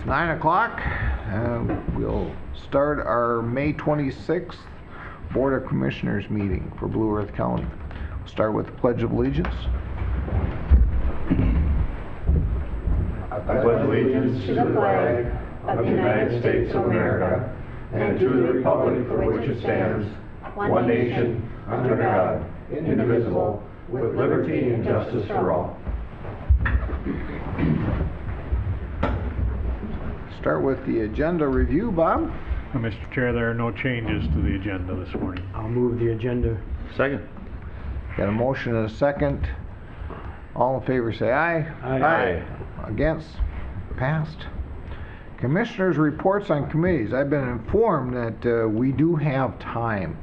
It's 9 o'clock. We'll start our May 26th Board of Commissioners meeting for Blue Earth County. We'll start with the Pledge of Allegiance. I pledge allegiance to the flag of the United States of America and to the republic for which it stands, one nation, under God, indivisible, with liberty and justice for all. Start with the agenda review, Bob. Mr. Chair, there are no changes to the agenda this morning. I'll move the agenda. Second. Got a motion and a second. All in favor say aye. Aye. Against? Passed. Commissioners' reports on committees. I've been informed that we do have time.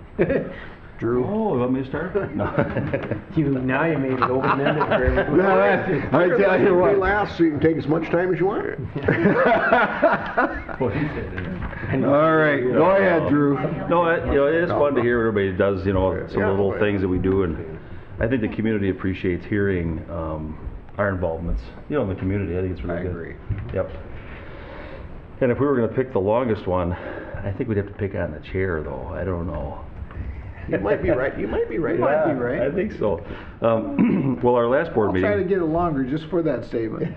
Drew? Oh, you want me to start? No. Now you made it open-ended for everybody. I tell you what. Last, so you can take as much time as you want. What he said. All right, go ahead, Drew. No, it is fun to hear what everybody does, some of the little things that we do, and I think the community appreciates hearing our involvements, in the community. I think it's really good. I agree. Yep. And if we were going to pick the longest one, I think we'd have to pick on the chair, though. I don't know. You might be right. You might be right. I think so. Well, our last board meeting. I'll try to get it longer just for that statement.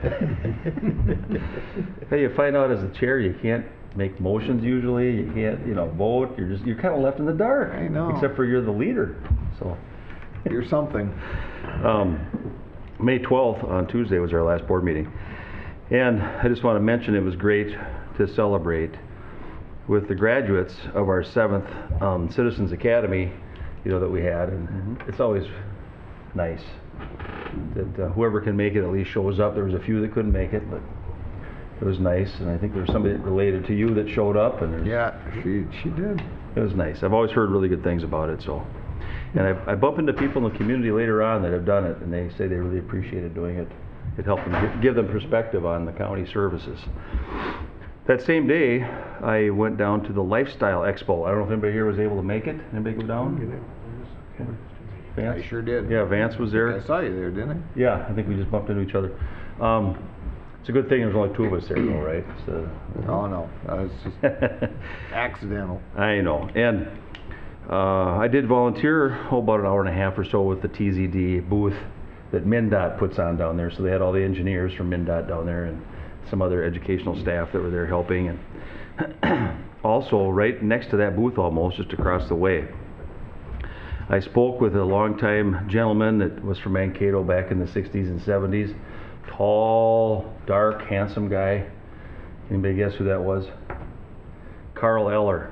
Hey, you find out as a chair you can't make motions usually. You can't, vote. You're kind of left in the dark. I know. Except for you're the leader. So. You're something. May 12th on Tuesday was our last board meeting, and I just want to mention it was great to celebrate with the graduates of our 7th Citizens Academy, that we had, and it's always nice that whoever can make it at least shows up. There was a few that couldn't make it, but it was nice, and I think there was somebody related to you that showed up, and Yeah, she did. it was nice. I've always heard really good things about it, so. And I bump into people in the community later on that have done it, and they say they really appreciated doing it. It helped them give them perspective on the county services. That same day, I went down to the Lifestyle Expo. I don't know if anybody here was able to make it. Anybody go down? Okay. Vance? I sure did. Yeah, Vance was there. I saw you there, didn't I? Yeah, I think we just bumped into each other. It's a good thing there's only 2 of us there, though, right? So, Oh, no. It's just accidental. I know. And I did volunteer about an hour and a half or so with the TZD booth that MnDOT puts on down there. So they had all the engineers from MnDOT down there and some other educational staff that were there helping. And also, right next to that booth almost, just across the way, I spoke with a longtime gentleman that was from Mankato back in the 60s and 70s. Tall, dark, handsome guy. Anybody guess who that was? Carl Eller.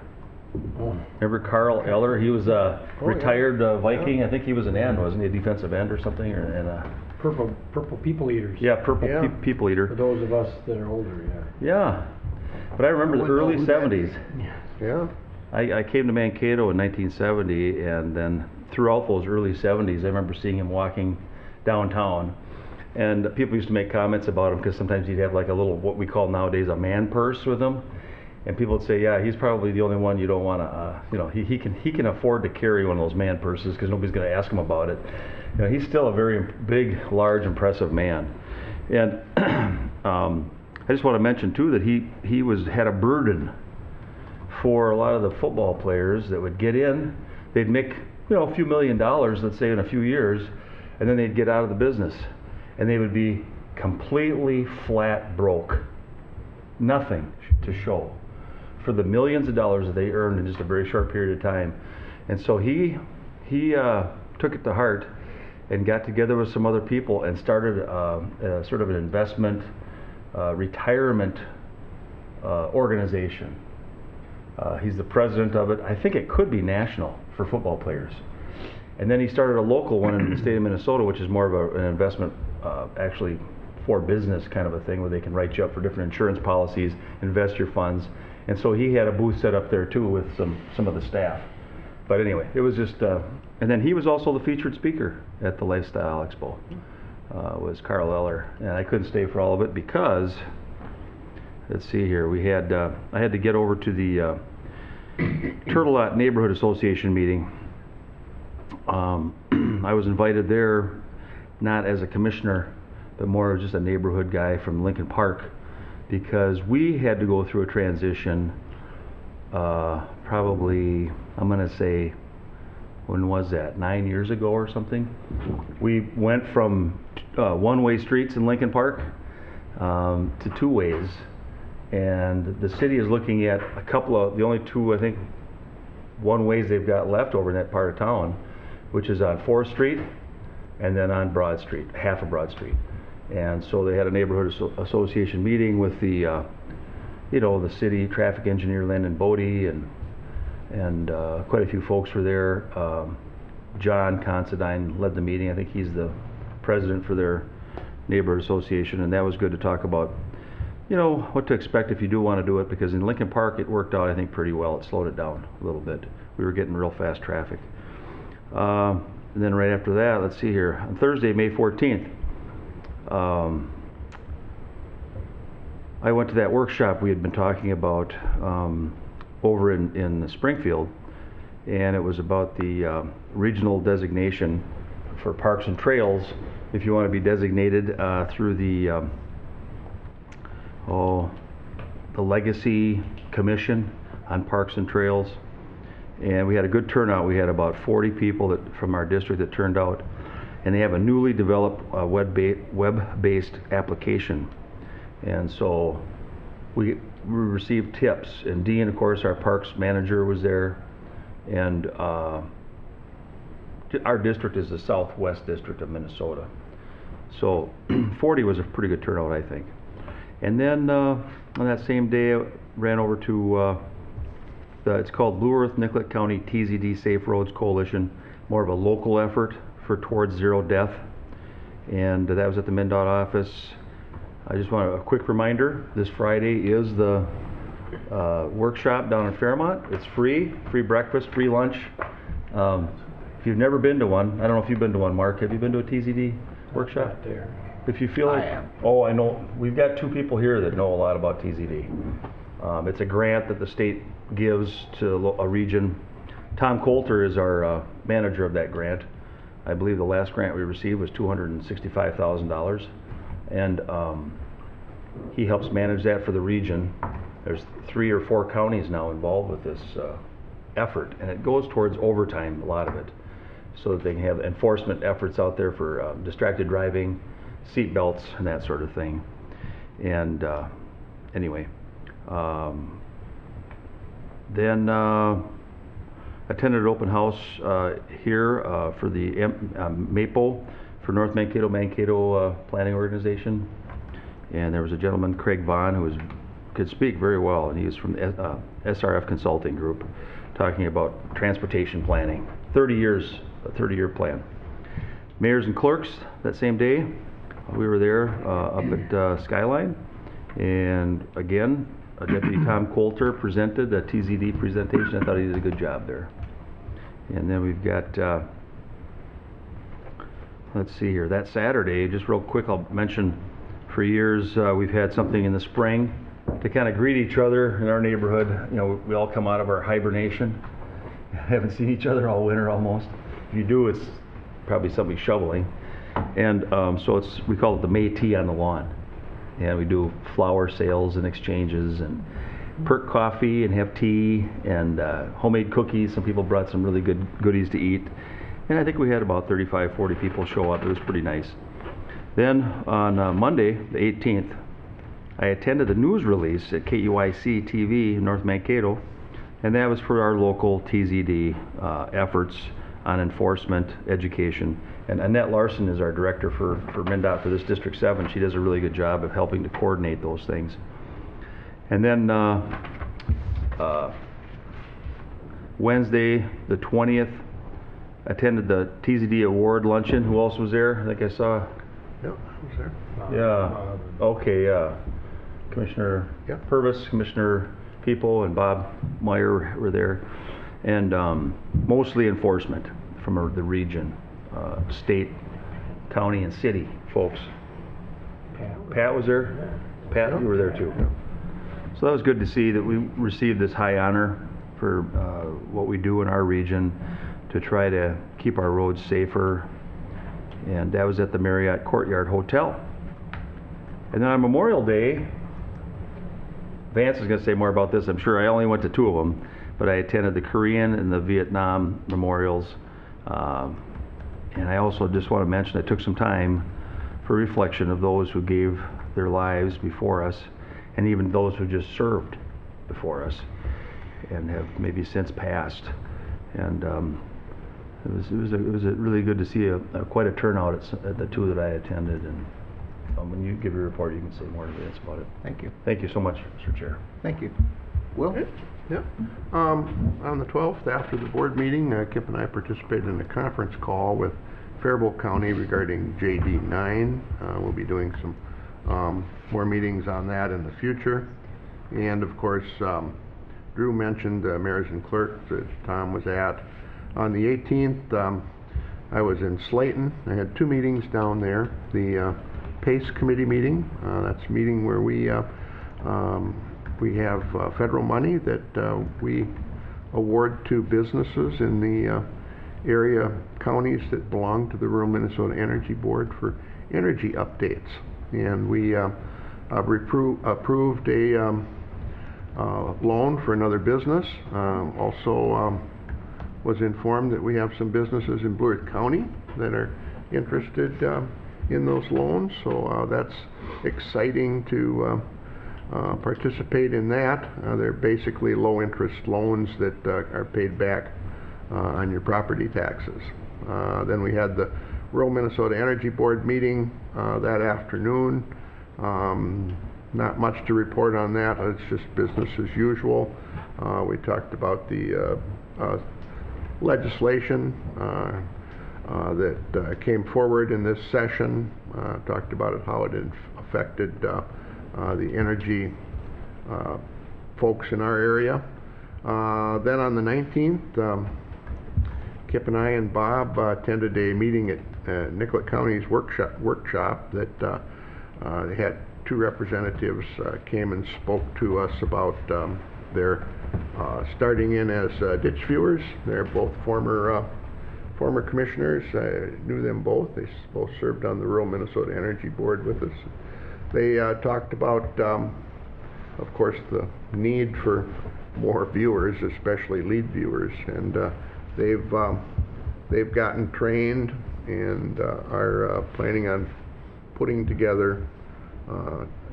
Remember Carl Eller? He was a retired Viking. I think he was an end, wasn't he? A defensive end or something? Purple people eaters. Yeah, purple people eater. For those of us that are older, Yeah. But I remember the early 70s. Yeah. I came to Mankato in 1970, and then throughout those early 70s, I remember seeing him walking downtown. And people used to make comments about him because sometimes he'd have like a little, what we call nowadays, a man purse with him. And people would say, yeah, he's probably the only one you don't want to, he can afford to carry one of those man purses because nobody's going to ask him about it. He's still a very big, large, impressive man. And I just want to mention too that he had a burden for a lot of the football players that would get in. They'd make a few $1 million, let's say, in a few years, and then they'd get out of the business, and they would be completely flat broke, nothing to show for the millions of dollars that they earned in just a very short period of time. And so he took it to heart and got together with some other people and started sort of an investment retirement organization. He's the president of it. I think it could be national for football players. And then he started a local one in the state of Minnesota, which is more of an investment actually for business kind of a thing, where they can write you up for different insurance policies, invest your funds. And so he had a booth set up there too with some of the staff. But anyway, it was just, and then he was also the featured speaker at the Lifestyle Expo, was Carl Eller. And I couldn't stay for all of it because, let's see here, I had to get over to the Turtle Lot Neighborhood Association meeting. I was invited there, not as a commissioner, but more just a neighborhood guy from Lincoln Park. because we had to go through a transition, probably, I'm gonna say, when was that, 9 years ago or something? We went from one-way streets in Lincoln Park to two-ways, and the city is looking at a couple of, the only two, I think, one-ways they've got left over in that part of town, which is on 4th Street and then on Broad Street, half of Broad Street. And so they had a neighborhood association meeting with the, you know, the city traffic engineer, Landon Bodie, and quite a few folks were there. John Considine led the meeting. I think he's the president for their neighborhood association, and that was good to talk about, you know, what to expect if you do want to do it, because in Lincoln Park it worked out, I think, pretty well. It slowed it down a little bit. We were getting real fast traffic. And then right after that, let's see here, on Thursday, May 14th, I went to that workshop we had been talking about over in Springfield, and it was about the regional designation for parks and trails, if you want to be designated through the Legacy Commission on Parks and Trails. And we had a good turnout. We had about 40 people from our district that turned out, and they have a newly developed web-based application. And so we received tips, and Dean, of course, our parks manager, was there, and our district is the Southwest District of Minnesota. So 40 was a pretty good turnout, I think. And then on that same day, I ran over to it's called Blue Earth Nicollet County TZD Safe Roads Coalition, more of a local effort towards zero death, and that was at the MnDOT office. I just want a quick reminder, this Friday is the workshop down in Fairmont. It's free breakfast, free lunch. If you've never been to one, I don't know if you've been to one, Mark, have you been to a TZD workshop? Not there. If you feel like, I am. oh, I know, we've got 2 people here that know a lot about TZD. It's a grant that the state gives to a region. Tom Coulter is our manager of that grant. I believe the last grant we received was $265,000, and he helps manage that for the region. There's 3 or 4 counties now involved with this effort, and it goes towards overtime, a lot of it, so that they can have enforcement efforts out there for distracted driving, seat belts, and that sort of thing. And anyway, then attended an open house here for the MAPO, for North Mankato Planning Organization, and there was a gentleman, Craig Vaughn, who could speak very well, and he was from the SRF Consulting Group, talking about transportation planning, 30 years, a 30-year plan. Mayors and clerks, that same day, we were there up at Skyline, and again, Deputy Tom Coulter presented a TZD presentation. I thought he did a good job there. And then we've got, let's see here, that Saturday, just real quick, I'll mention, for years we've had something in the spring to kind of greet each other in our neighborhood. You know, we all come out of our hibernation. Haven't seen each other all winter almost. If you do, it's probably somebody shoveling. And so we call it the May Tea on the Lawn. And we do flower sales and exchanges, and perk coffee, and have tea, and homemade cookies. Some people brought some really good goodies to eat. And I think we had about 35, 40 people show up. It was pretty nice. Then on Monday, the 18th, I attended the news release at KUIC TV in North Mankato, and that was for our local TZD efforts on enforcement, education. And Annette Larson is our director for MnDOT for this District 7. She does a really good job of helping to coordinate those things. And then Wednesday, the 20th, attended the TZD Award Luncheon. Who else was there? I think I saw. Yep, I was there. Yeah. Okay. Commissioner Yep. Purvis, Commissioner People, and Bob Meyer were there, and mostly enforcement from the region, state, county, and city folks. Pat was there. Pat, you were there too. So that was good to see that we received this high honor for what we do in our region to try to keep our roads safer. And that was at the Marriott Courtyard Hotel. And then on Memorial Day, Vance is going to say more about this, I'm sure. I only went to 2 of them, but I attended the Korean and the Vietnam memorials. And I also just want to mention I took some time for reflection of those who gave their lives before us, and even those who just served before us and have maybe since passed. And it was really good to see quite a turnout at the 2 that I attended. And when you give your report, you can say more Vance about it. Thank you. Thank you so much, Mr. Chair. Thank you. Will? Yep. On the 12th, after the board meeting, Kip and I participated in a conference call with Faribault County regarding JD9. We'll be doing some more meetings on that in the future. And of course, Drew mentioned Mayors and Clerks that Tom was at. On the 18th, I was in Slayton. I had 2 meetings down there. The PACE committee meeting, that's a meeting where we have federal money that we award to businesses in the area counties that belong to the rural Minnesota Energy Board for energy updates. And we approved a loan for another business. Also was informed that we have some businesses in Blue Earth County that are interested in those loans, so that's exciting to participate in that. They're basically low interest loans that are paid back on your property taxes. Then we had the Rural Minnesota Energy Board meeting that afternoon. Not much to report on that. It's just business as usual. We talked about the legislation that came forward in this session. Talked about it, how it had affected the energy folks in our area. Then on the 19th, Kip and I and Bob attended a meeting at Nicollet County's workshop that they had 2 representatives came and spoke to us about their starting in as ditch viewers. They're both former commissioners. I knew them both. They both served on the Rural Minnesota Energy Board with us. They talked about, of course, the need for more viewers, especially lead viewers, and they've gotten trained and are planning on putting together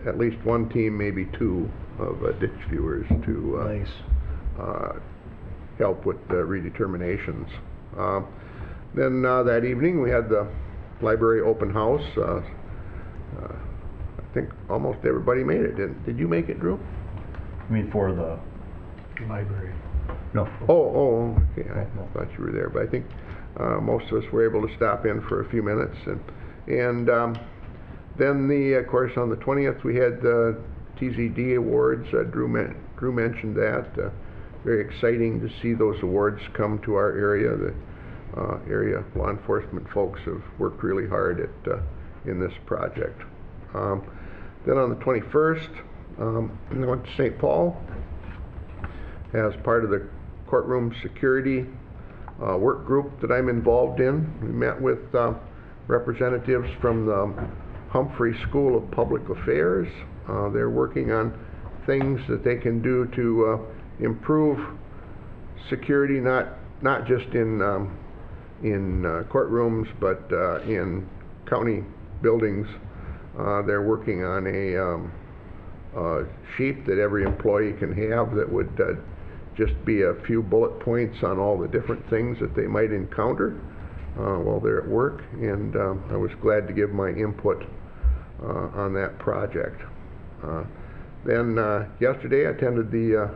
at least 1 team, maybe 2 of ditch viewers to help with the redeterminations. Then that evening we had the library open house. I think almost everybody made it. Did you make it, Drew? I mean, for the Library. no. Oh, okay. I thought you were there, but I think most of us were able to stop in for a few minutes, and then of course on the 20th we had the TZD awards. Drew mentioned that. Very exciting to see those awards come to our area. The area law enforcement folks have worked really hard in this project. Then on the 21st, I went to St. Paul as part of the courtroom security work group that I'm involved in. We met with representatives from the Humphrey School of Public Affairs. They're working on things that they can do to improve security, not just in courtrooms, but in county buildings. They're working on a sheet that every employee can have that would just be a few bullet points on all the different things that they might encounter while they're at work, and I was glad to give my input on that project. Then yesterday I attended the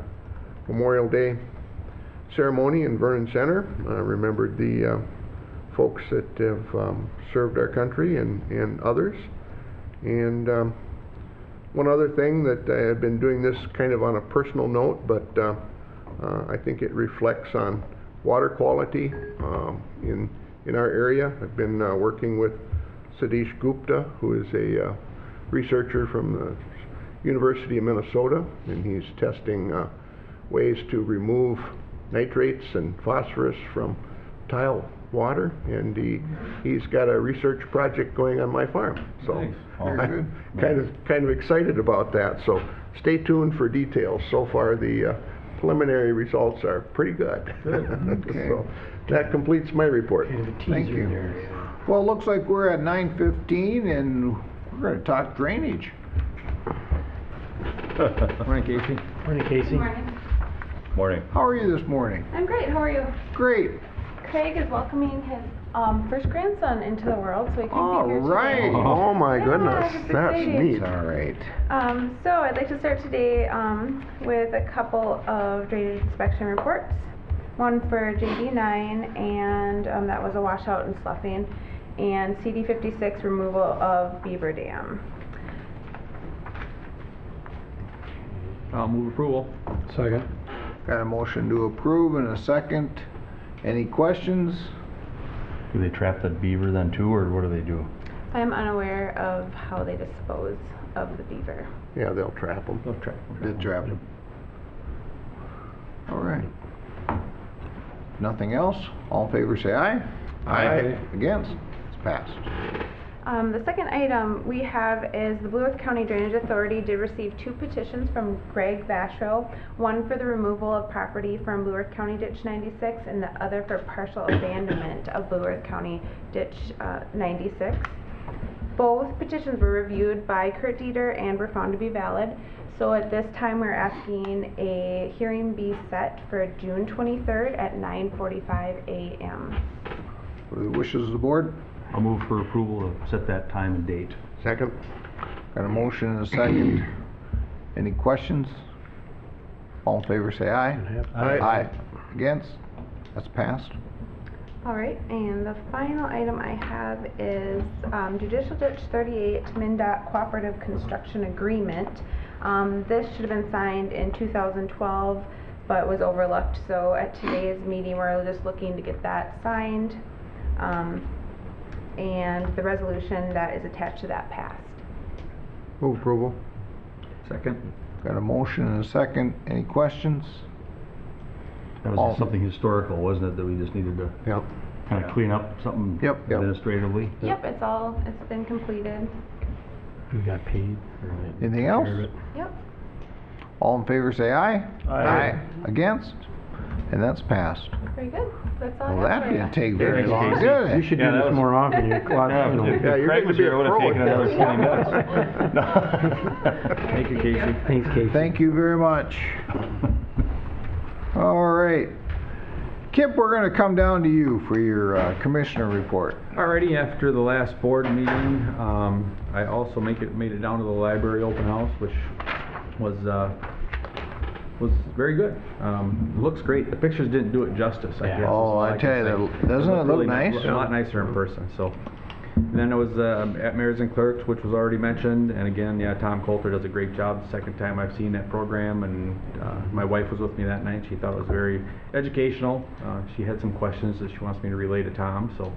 Memorial Day ceremony in Vernon Center. I remembered the folks that have served our country and others. And one other thing that I have been doing this kind of on a personal note, but I think it reflects on water quality in our area. I've been working with Satish Gupta, who is a researcher from the University of Minnesota, and he's testing ways to remove nitrates and phosphorus from tile water, and he's got a research project going on my farm. So Nice. Very I'm good. kind of excited about that. So stay tuned for details. So far, the preliminary results are pretty good. Okay. So that completes my report. Thank you. Well, it looks like we're at 9:15 and we're gonna talk drainage. Morning, Casey. Morning, Casey. Morning. Morning. How are you this morning? I'm great. How are you? Great. Craig is welcoming his first grandson into the world, so he couldn't All be here right. today. Oh my Yeah, goodness, it's that's exciting. neat. All right. So I'd like to start today with a couple of drainage inspection reports. One for JD9, and that was a washout and sloughing, and CD56 removal of Beaver Dam. I'll move approval. Second. Got a motion to approve and a second. Any questions? Do they trap that beaver then too, or what do they do? I'm unaware of how they dispose of the beaver. Yeah, they'll trap them. Did trap them. All right. Nothing else? All in favor say aye. Aye. Against? It's passed. The second item we have is the Blue Earth County Drainage Authority did receive 2 petitions from Greg Vashro, one for the removal of property from Blue Earth County Ditch 96 and the other for partial abandonment of Blue Earth County Ditch 96. Both petitions were reviewed by Kurt Dieter and were found to be valid. So at this time we're asking a hearing be set for June 23rd at 9:45 a.m. What are the wishes of the board? I'll move for approval to set that time and date. Second? Got a motion and a second. Any questions? All in favor say aye. Aye. Against? That's passed. All right, and the final item I have is Judicial Ditch 38 MnDOT Cooperative Construction Agreement. This should have been signed in 2012, but was overlooked. So at today's meeting, we're just looking to get that signed, and the resolution that is attached to that passed. Move approval. Second. Got a motion and a second. Any questions? That All- was something historical, wasn't it, that we just needed to Yep. kind of clean up something Yep. administratively? Yep, it's been completed. We got paid. Anything else? Yep. All in favor say aye. Aye. Against? And that's passed. Very good. That's all I Well, have that for you. didn't take very Thanks, long, Casey. did it? You should Yeah, do that this was- more often. You're clock, Yeah, you know. if Yeah, you're Craig gonna was be here, a I would have pro taken at another this. 20 minutes. Thank you, Casey. Thanks, Casey. Thank you very much. All right. Kip, we're gonna come down to you for your commissioner report. Alrighty, after the last board meeting, I also made it down to the library open house, which was very good. Looks great. The pictures didn't do it justice, I guess. is Oh, all I can tell you, say. doesn't it looked look really nice? A lot nicer in person, so. And then it was at Mayors and Clerks, which was already mentioned, and again, yeah, Tom Coulter does a great job. The second time I've seen that program, and my wife was with me that night. She thought it was very educational. She had some questions that she wants me to relay to Tom, so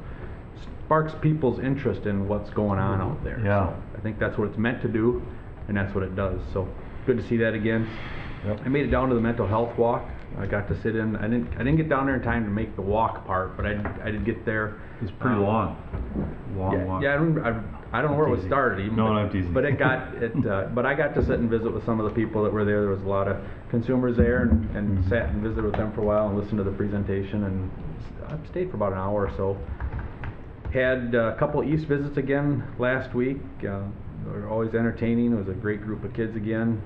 sparks people's interest in what's going on out there. Yeah. So I think that's what it's meant to do, and that's what it does. So good to see that again. Yep. I made it down to the mental health walk. I got to sit in. I didn't get down there in time to make the walk part, but I did get there. It's pretty long. Long walk. Yeah, I don't know where it was teasing. started even. No, but, I'm teasing. But but I got to sit and visit with some of the people that were there. There was a lot of consumers there, and Mm-hmm. sat and visited with them for a while and listened to the presentation, and I stayed for about an hour or so. Had a couple East visits again last week. They were always entertaining. It was a great group of kids again.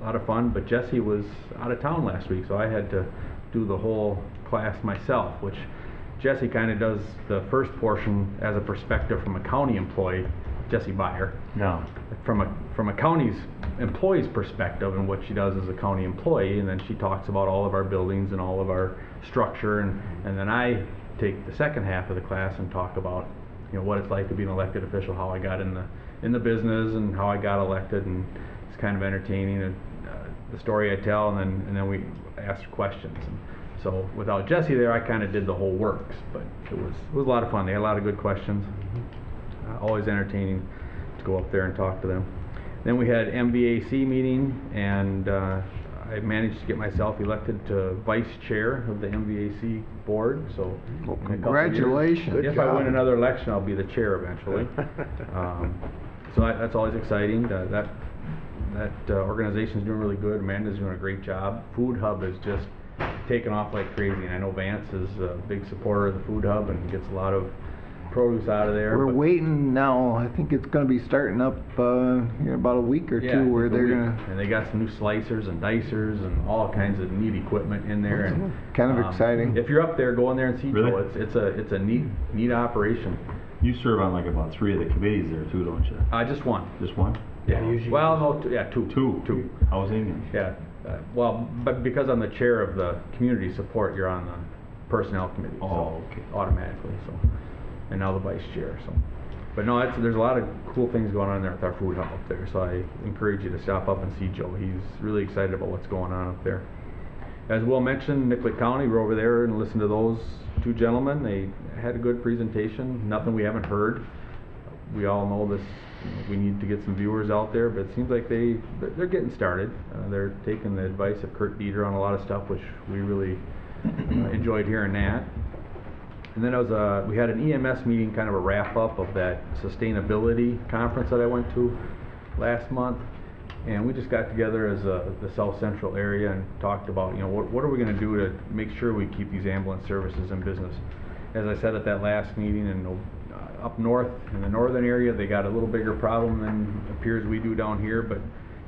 A lot of fun, but Jesse was out of town last week, so I had to do the whole class myself, which Jesse kind of does the first portion as a perspective from a county employee, Jesse Byer, Yeah. from a county's employee's perspective and what she does as a county employee, and then she talks about all of our buildings and all of our structure, and then I take the second half of the class and talk about, you know, what it's like to be an elected official, how I got in the business and how I got elected, and it's kind of entertaining, and the story I tell, and then we ask questions. And so without Jesse there, I kind of did the whole works, but it was a lot of fun. They had a lot of good questions. Always entertaining to go up there and talk to them. Then we had MVAC meeting, and I managed to get myself elected to vice chair of the MVAC board, so. Well, in a couple years, congratulations. Good If I job. win another election, I'll be the chair eventually. So that's always exciting. That organization's doing really good. Amanda's doing a great job. Food Hub is just taken off like crazy, and I know Vance is a big supporter of the Food Hub and gets a lot of produce out of there. We're but- waiting now. I think it's gonna be starting up in about a week or Yeah, two where it's a they're week. gonna. And they got some new slicers and dicers and all kinds of neat equipment in there. And Kind of exciting. If you're up there, go in there and see Really? Joe. It's a neat operation. You serve on like about 3 of the committees there too, don't you? Just one. Just one? Yeah. usually Well, no, two. Two. Housing and. Yeah. Well, but because I'm the chair of the community support, you're on the personnel committee. Oh, so okay. Automatically. So, and now the vice chair. So, but no, there's a lot of cool things going on there with our Food Hub up there. So I encourage you to stop up and see Joe. He's really excited about what's going on up there. As Will mentioned, Nicollet County, we're over there and listened to those two gentlemen. They had a good presentation. Nothing we haven't heard. We all know this. We need to get some viewers out there, but it seems like they're getting started. They're taking the advice of Kurt Dieter on a lot of stuff, which we really enjoyed hearing that. And then we had an EMS meeting, kind of a wrap up of that sustainability conference that I went to last month. And we just got together as the South Central area and talked about, what are we going to do to make sure we keep these ambulance services in business. As I said at that last meeting, and up north in the northern area, they got a little bigger problem than it appears we do down here. But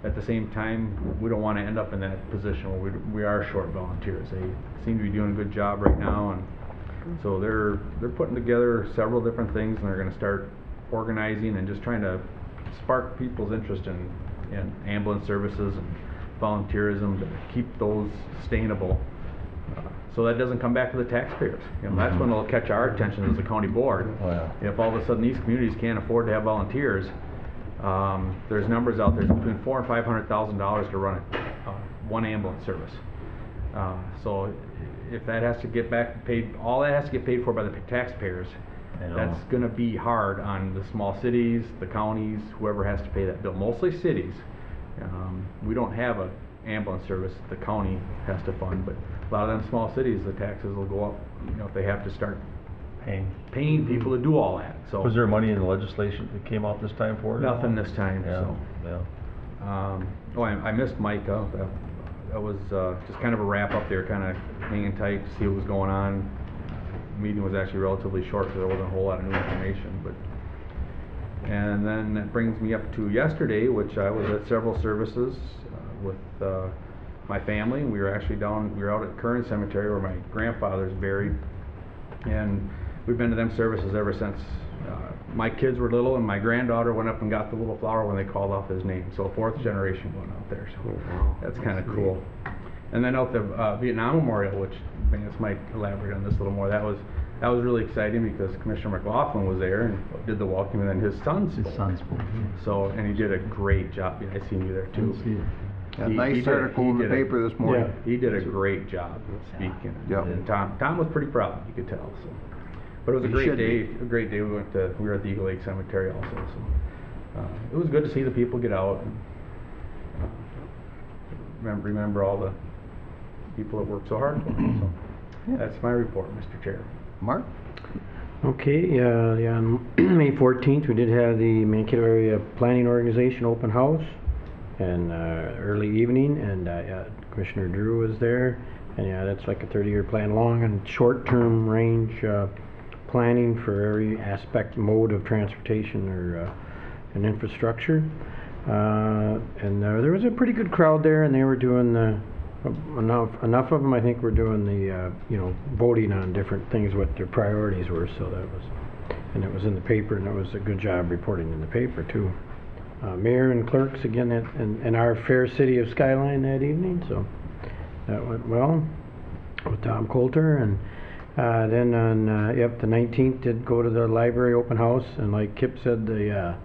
at the same time, we don't want to end up in that position where we are short volunteers. They seem to be doing a good job right now, and so they're putting together several different things, and they're going to start organizing and just trying to spark people's interest in ambulance services and volunteerism to keep those sustainable, so that doesn't come back to the taxpayers. That's when it'll catch our attention as a county board. Oh, yeah. If all of a sudden these communities can't afford to have volunteers, there's numbers out there, it's between $400,000 and $500,000 to run one ambulance service. So if that has to get paid, all that has to get paid for by the taxpayers, I know. that's going to be hard on the small cities, the counties, whoever has to pay that bill. Mostly cities. We don't have an ambulance service the county has to fund, but a lot of them small cities, the taxes will go up, if they have to start paying people to do all that. So Was there money in the legislation that came out this time for it? nothing this time. Yeah, So. yeah. I missed Mike. That was just kind of a wrap up there, kind of hanging tight to see what was going on. The meeting was actually relatively short, so there wasn't a whole lot of new information. And then that brings me up to yesterday, which I was at several services with my family. We were out at Kern Cemetery where my grandfather's buried, and we've been to them services ever since my kids were little, and my granddaughter went up and got the little flower when they called off his name. So 4th generation going out there. So that's kind of cool. And then out the Vietnam Memorial, which Vance might elaborate on this a little more. That was really exciting because Commissioner McLaughlin was there and did the welcome, and then his son spoke. So, and he did a great job. Yeah, I seen you there too. A nice article in the paper this morning. He did a great job speaking. Yeah. And Tom was pretty proud, you could tell. So, but it was a He great should day. be. A great day. We were at the Eagle Lake Cemetery also. So it was good to see the people get out and remember all the people that worked so hard for them. So that's my report, Mr. Chair. Mark? Okay, on May 14th, we did have the Mankato Area Planning Organization open house and early evening, and Commissioner Drew was there. And that's like a 30-year plan, long and short-term range planning for every aspect, mode of transportation or and infrastructure. And there was a pretty good crowd there, and they were doing enough of them, I think, were doing the voting on different things, what their priorities were. So that was, and it was in the paper, and it was a good job reporting in the paper too. Mayor and clerks again in our fair city of Skyline that evening, so that went well with Tom Coulter. And then on the 19th did go to the library open house, and like Kip said, the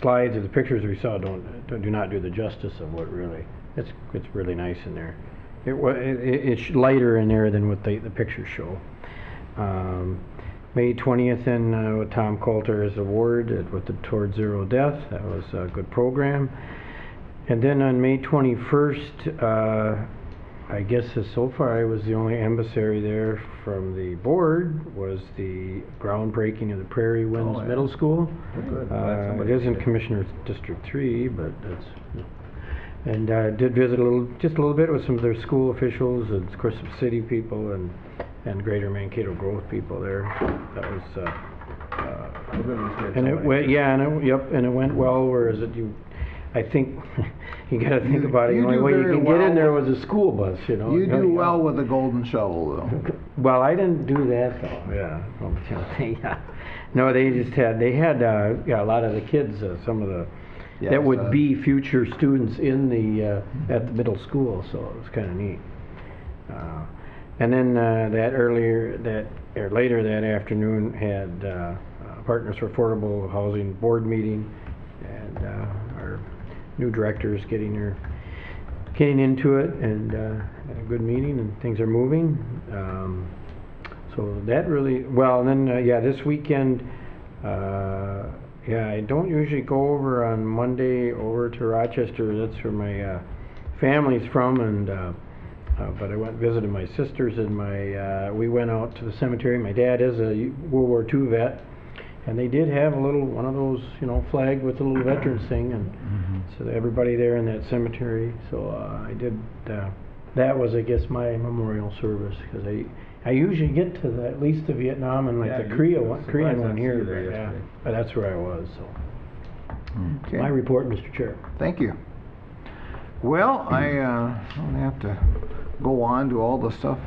slides or the pictures we saw do not do the justice of what really. It's really nice in there. It's lighter in there than what the pictures show. May 20th in with Tom Coulter's award with the Toward Zero Death. That was a good program. And then on May 21st, I guess so far I was the only emissary there from the board, was the groundbreaking of the Prairie Winds Oh, yeah. Middle School. Good. It is in Commissioner District 3, but that's, and did visit just a little bit with some of their school officials, and of course some city people and Greater Mankato Growth people there. That was, and it went, yeah, and it went well, whereas I think, you gotta think about it, the You only do way you very can get well in there was a school bus, you know. You do well with a golden shovel, though. Well, I didn't do that though, yeah. Well, but, you know, yeah. No, they had yeah, a lot of the kids, some of the, Yes, that would be future students in the, at the middle school, so it was kinda neat. And then, later that afternoon had, Partners for Affordable Housing Board meeting, and, our new director's getting into it, and, had a good meeting, and things are moving. So that really, well, and then, yeah, this weekend, yeah, I don't usually go over on Monday over to Rochester. That's where my family's from, and but I went and visited my sisters, and we went out to the cemetery. My dad is a World War II vet, and they did have one of those, you know, flag with a little veterans thing, and so everybody there in that cemetery. So I did. That was, I guess, my memorial service, because I usually get to at least the Vietnam and like the Korean one here, but, yeah, but that's where I was. So Okay. my report, Mr. Chair. Thank you. Well, I don't have to go on to all the stuff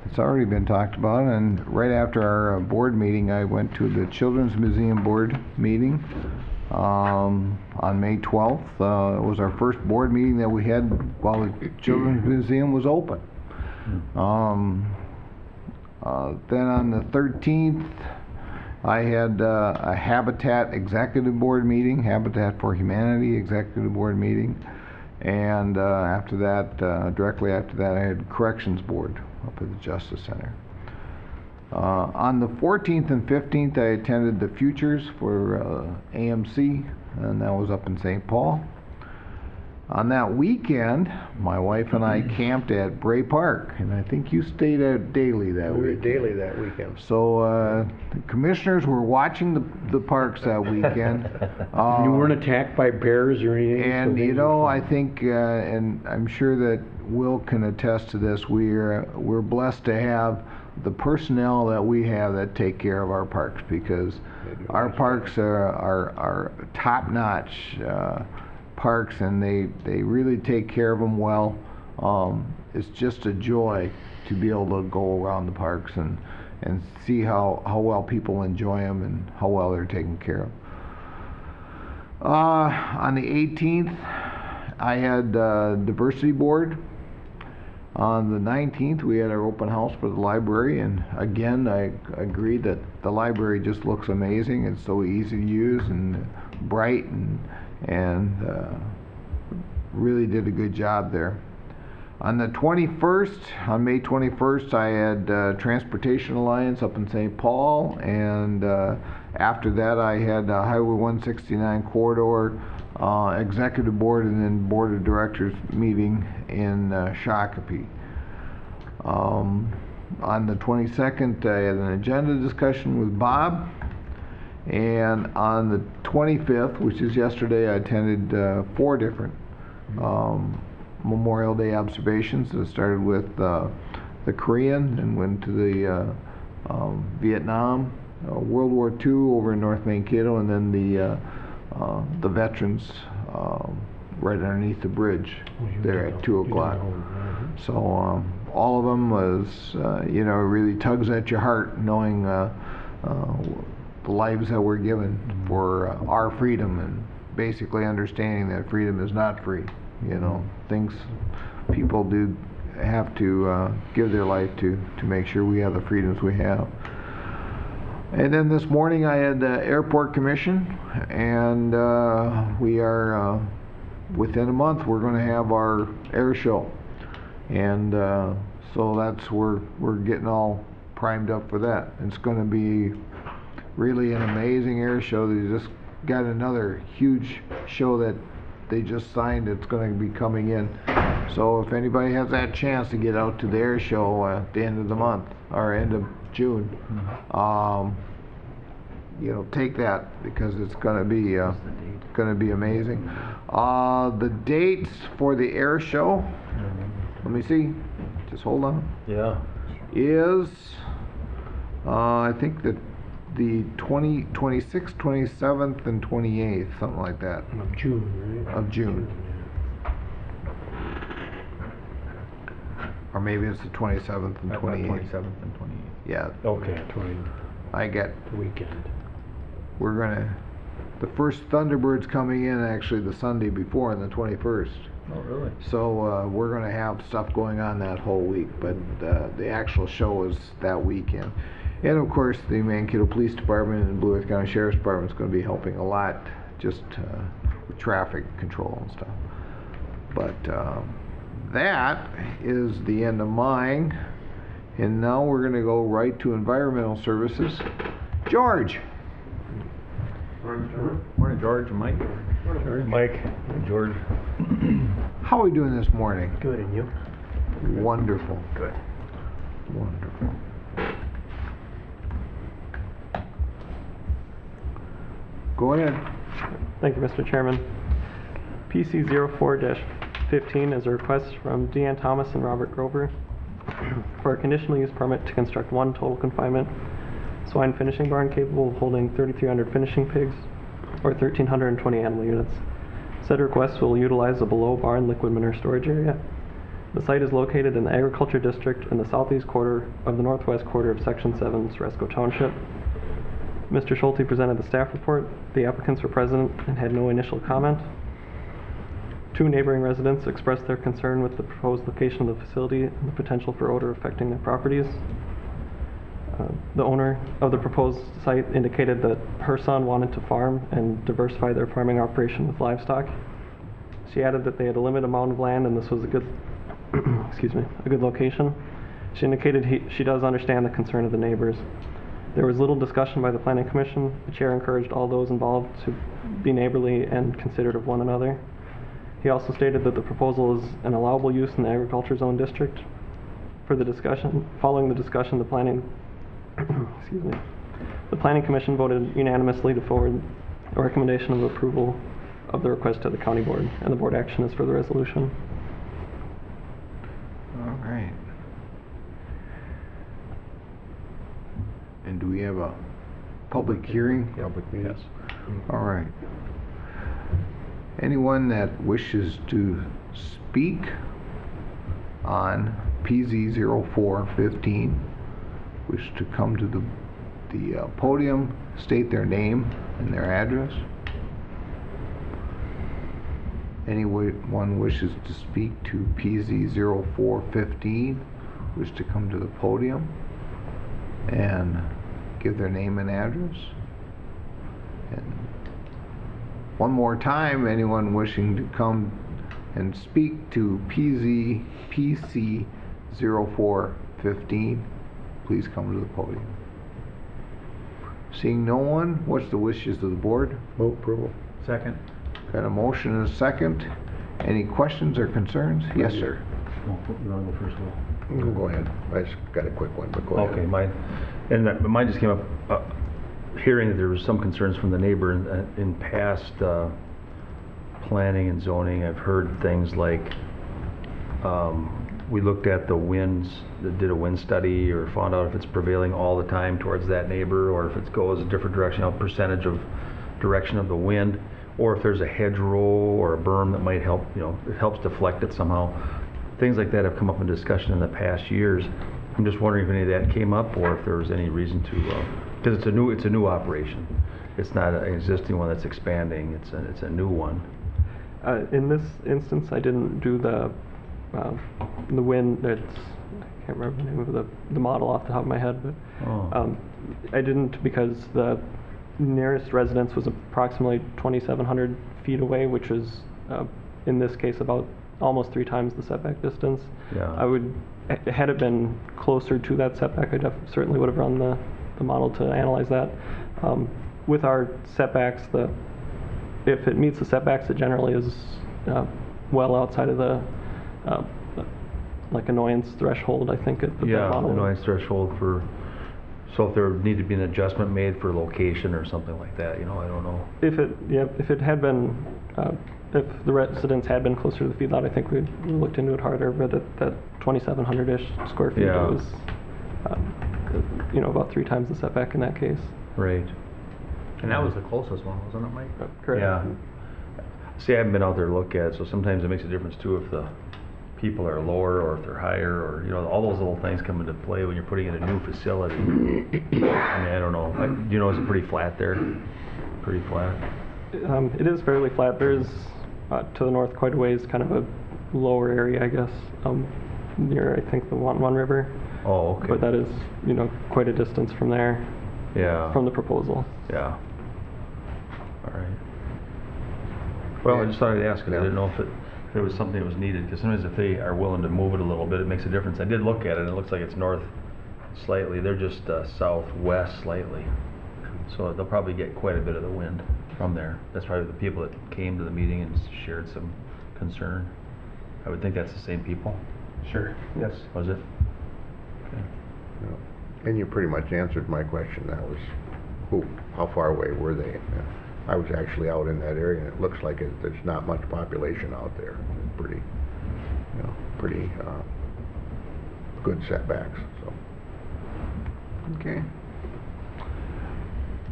that's already been talked about, and right after our board meeting, I went to the Children's Museum Board meeting on May 12th. It was our first board meeting that we had while the Children's Museum was open. Then on the 13th, I had a Habitat Executive Board meeting, Habitat for Humanity Executive Board meeting, and after that, directly after that, I had Corrections Board up at the Justice Center. On the 14th and 15th, I attended the Futures for AMC, and that was up in St. Paul. On that weekend, my wife and I camped at Bray Park, and I think you stayed at Daly that week. daily that weekend. So the commissioners were watching the parks that weekend. You weren't attacked by bears or anything? And you know, I think, and I'm sure that Will can attest to this, we're blessed to have the personnel that we have that take care of our parks, because our parks are top-notch parks, and they really take care of them well. It's just a joy to be able to go around the parks and see how well people enjoy them and how well they're taken care of. On the 18th, I had Diversity Board. On the 19th, we had our open house for the library, and again, I agree that the library just looks amazing. It's so easy to use and bright, and really did a good job there. On the 21st, on May 21st, I had Transportation Alliance up in St. Paul, and after that I had Highway 169 Corridor Executive Board and then Board of Directors meeting in Shakopee. On the 22nd, I had an agenda discussion with Bob, and on the 25th, which is yesterday, I attended 4 different Memorial Day observations. It started with the Korean and went to the Vietnam, World War II over in North Mankato, and then the veterans right underneath the bridge there at 2 o'clock. So all of them was, you know, really tugs at your heart, knowing the lives that were given for our freedom, and basically understanding that freedom is not free. You know, things people do have to give their life to make sure we have the freedoms we have. And then this morning I had the Airport Commission, and we are within a month we're going to have our air show, and so that's we're getting all primed up for that. It's going to be really an amazing air show. They just got another huge show that they just signed, it's gonna be coming in. So if anybody has that chance to get out to the air show at the end of the month, or end of June, you know, take that, because it's gonna be amazing. The dates for the air show, let me see, just hold on, Yeah. is, I think that the 26th, 27th, and 28th, something like that, Of June, right? of June. Or maybe it's the 27th and 28th. 27th and 28th. Yeah, Okay, 20, I get, the weekend. we're gonna, the first Thunderbird's coming in actually the Sunday before, on the 21st. Oh, really? So we're gonna have stuff going on that whole week, but the actual show is that weekend. And of course, the Mankato Police Department and Blue Earth County Sheriff's Department is gonna be helping a lot, just with traffic control and stuff. But that is the end of mine. And now we're gonna go right to Environmental Services. George! Morning, George and Mike. Mike, George. How are we doing this morning? Good, and you? Wonderful. Good. Wonderful. Go ahead. Thank you, Mr. Chairman. PC 04-15 is a request from Deanne Thomas and Robert Grover for a conditional use permit to construct one total confinement swine finishing barn capable of holding 3,300 finishing pigs or 1,320 animal units. Said request will utilize a below barn liquid manure storage area. The site is located in the agriculture district in the southeast quarter of the northwest quarter of Section 7, Ceresco Township. Mr. Schulte presented the staff report. The applicants were present and had no initial comment. Two neighboring residents expressed their concern with the proposed location of the facility and the potential for odor affecting their properties. The owner of the proposed site indicated that her son wanted to farm and diversify their farming operation with livestock. She added that they had a limited amount of land and this was a good, a good location. She indicated she does understand the concern of the neighbors. There was little discussion by the Planning Commission. The chair encouraged all those involved to be neighborly and considerate of one another. He also stated that the proposal is an allowable use in the agriculture zone district. Following the discussion, the Planning Commission voted unanimously to forward a recommendation of approval of the request to the county board, and the board action is for the resolution. All right. And do we have a public hearing? Public meetings. All right. Anyone that wishes to speak on PZ 0415, wish to come to the podium, state their name and their address. Anyone wishes to speak to PZ 0415, wish to come to the podium and give their name and address. And one more time, anyone wishing to come and speak to PC 0415, please come to the podium. Seeing no one, what's the wishes of the board? Vote approval. Second. Got a motion and a second. Any questions or concerns? Yes, sir. You wanna go first, Will? Go ahead. I just got a quick one, but go ahead. Okay, mine just came up, hearing that there was some concerns from the neighbor in past planning and zoning. I've heard things like, we looked at the winds, did a wind study or found out if it's prevailing all the time towards that neighbor, or if it goes a different direction, a percentage of direction of the wind, or if there's a hedgerow or a berm that might help, it helps deflect it somehow. Things like that have come up in discussion in the past years. I'm just wondering if any of that came up, or if there was any reason to, because it's a new operation. It's not an existing one that's expanding. It's a new one. In this instance, I didn't do the wind. I can't remember the name of the model off the top of my head, but I didn't because the nearest residence was approximately 2,700 feet away, which is in this case about almost 3 times the setback distance. Yeah. Had it been closer to that setback, I certainly would have run the model to analyze that. With our setbacks, if it meets the setbacks, it generally is well outside of the, like annoyance threshold, I think. Yeah, noise threshold for, so if there need to be an adjustment made for location or something like that, you know, I don't know. If it had been, if the residents had been closer to the feedlot, I think we'd looked into it harder, but at that 2,700-ish square feet, Yeah. it was, you know, about 3 times the setback in that case. Right. And that was the closest one, wasn't it, Mike? Correct. Yeah. See, I haven't been out there to look at it, so sometimes it makes a difference too if the people are lower or if they're higher, or, you know, all those little things come into play when you're putting in a new facility. I mean, I don't know. You know, is it pretty flat there? Pretty flat? It is fairly flat. There's, to the north quite a ways, kind of a lower area, I guess, near, I think, the Wanwan River. Oh, okay. But that is, you know, quite a distance from there, Yeah. from the proposal. Yeah. All right. Well, I just thought I'd ask it. I didn't know if it was something that was needed, because sometimes if they are willing to move it a little bit, it makes a difference. I did look at it, and it looks like it's north slightly. They're just southwest slightly. So they'll probably get quite a bit of the wind from there. That's probably the people that came to the meeting and shared some concern. I would think that's the same people. Sure, yes. Was it? Okay. And you pretty much answered my question. That was, how far away were they? I was actually out in that area, and it looks like there's not much population out there. Pretty, you know, pretty good setbacks. So. Okay.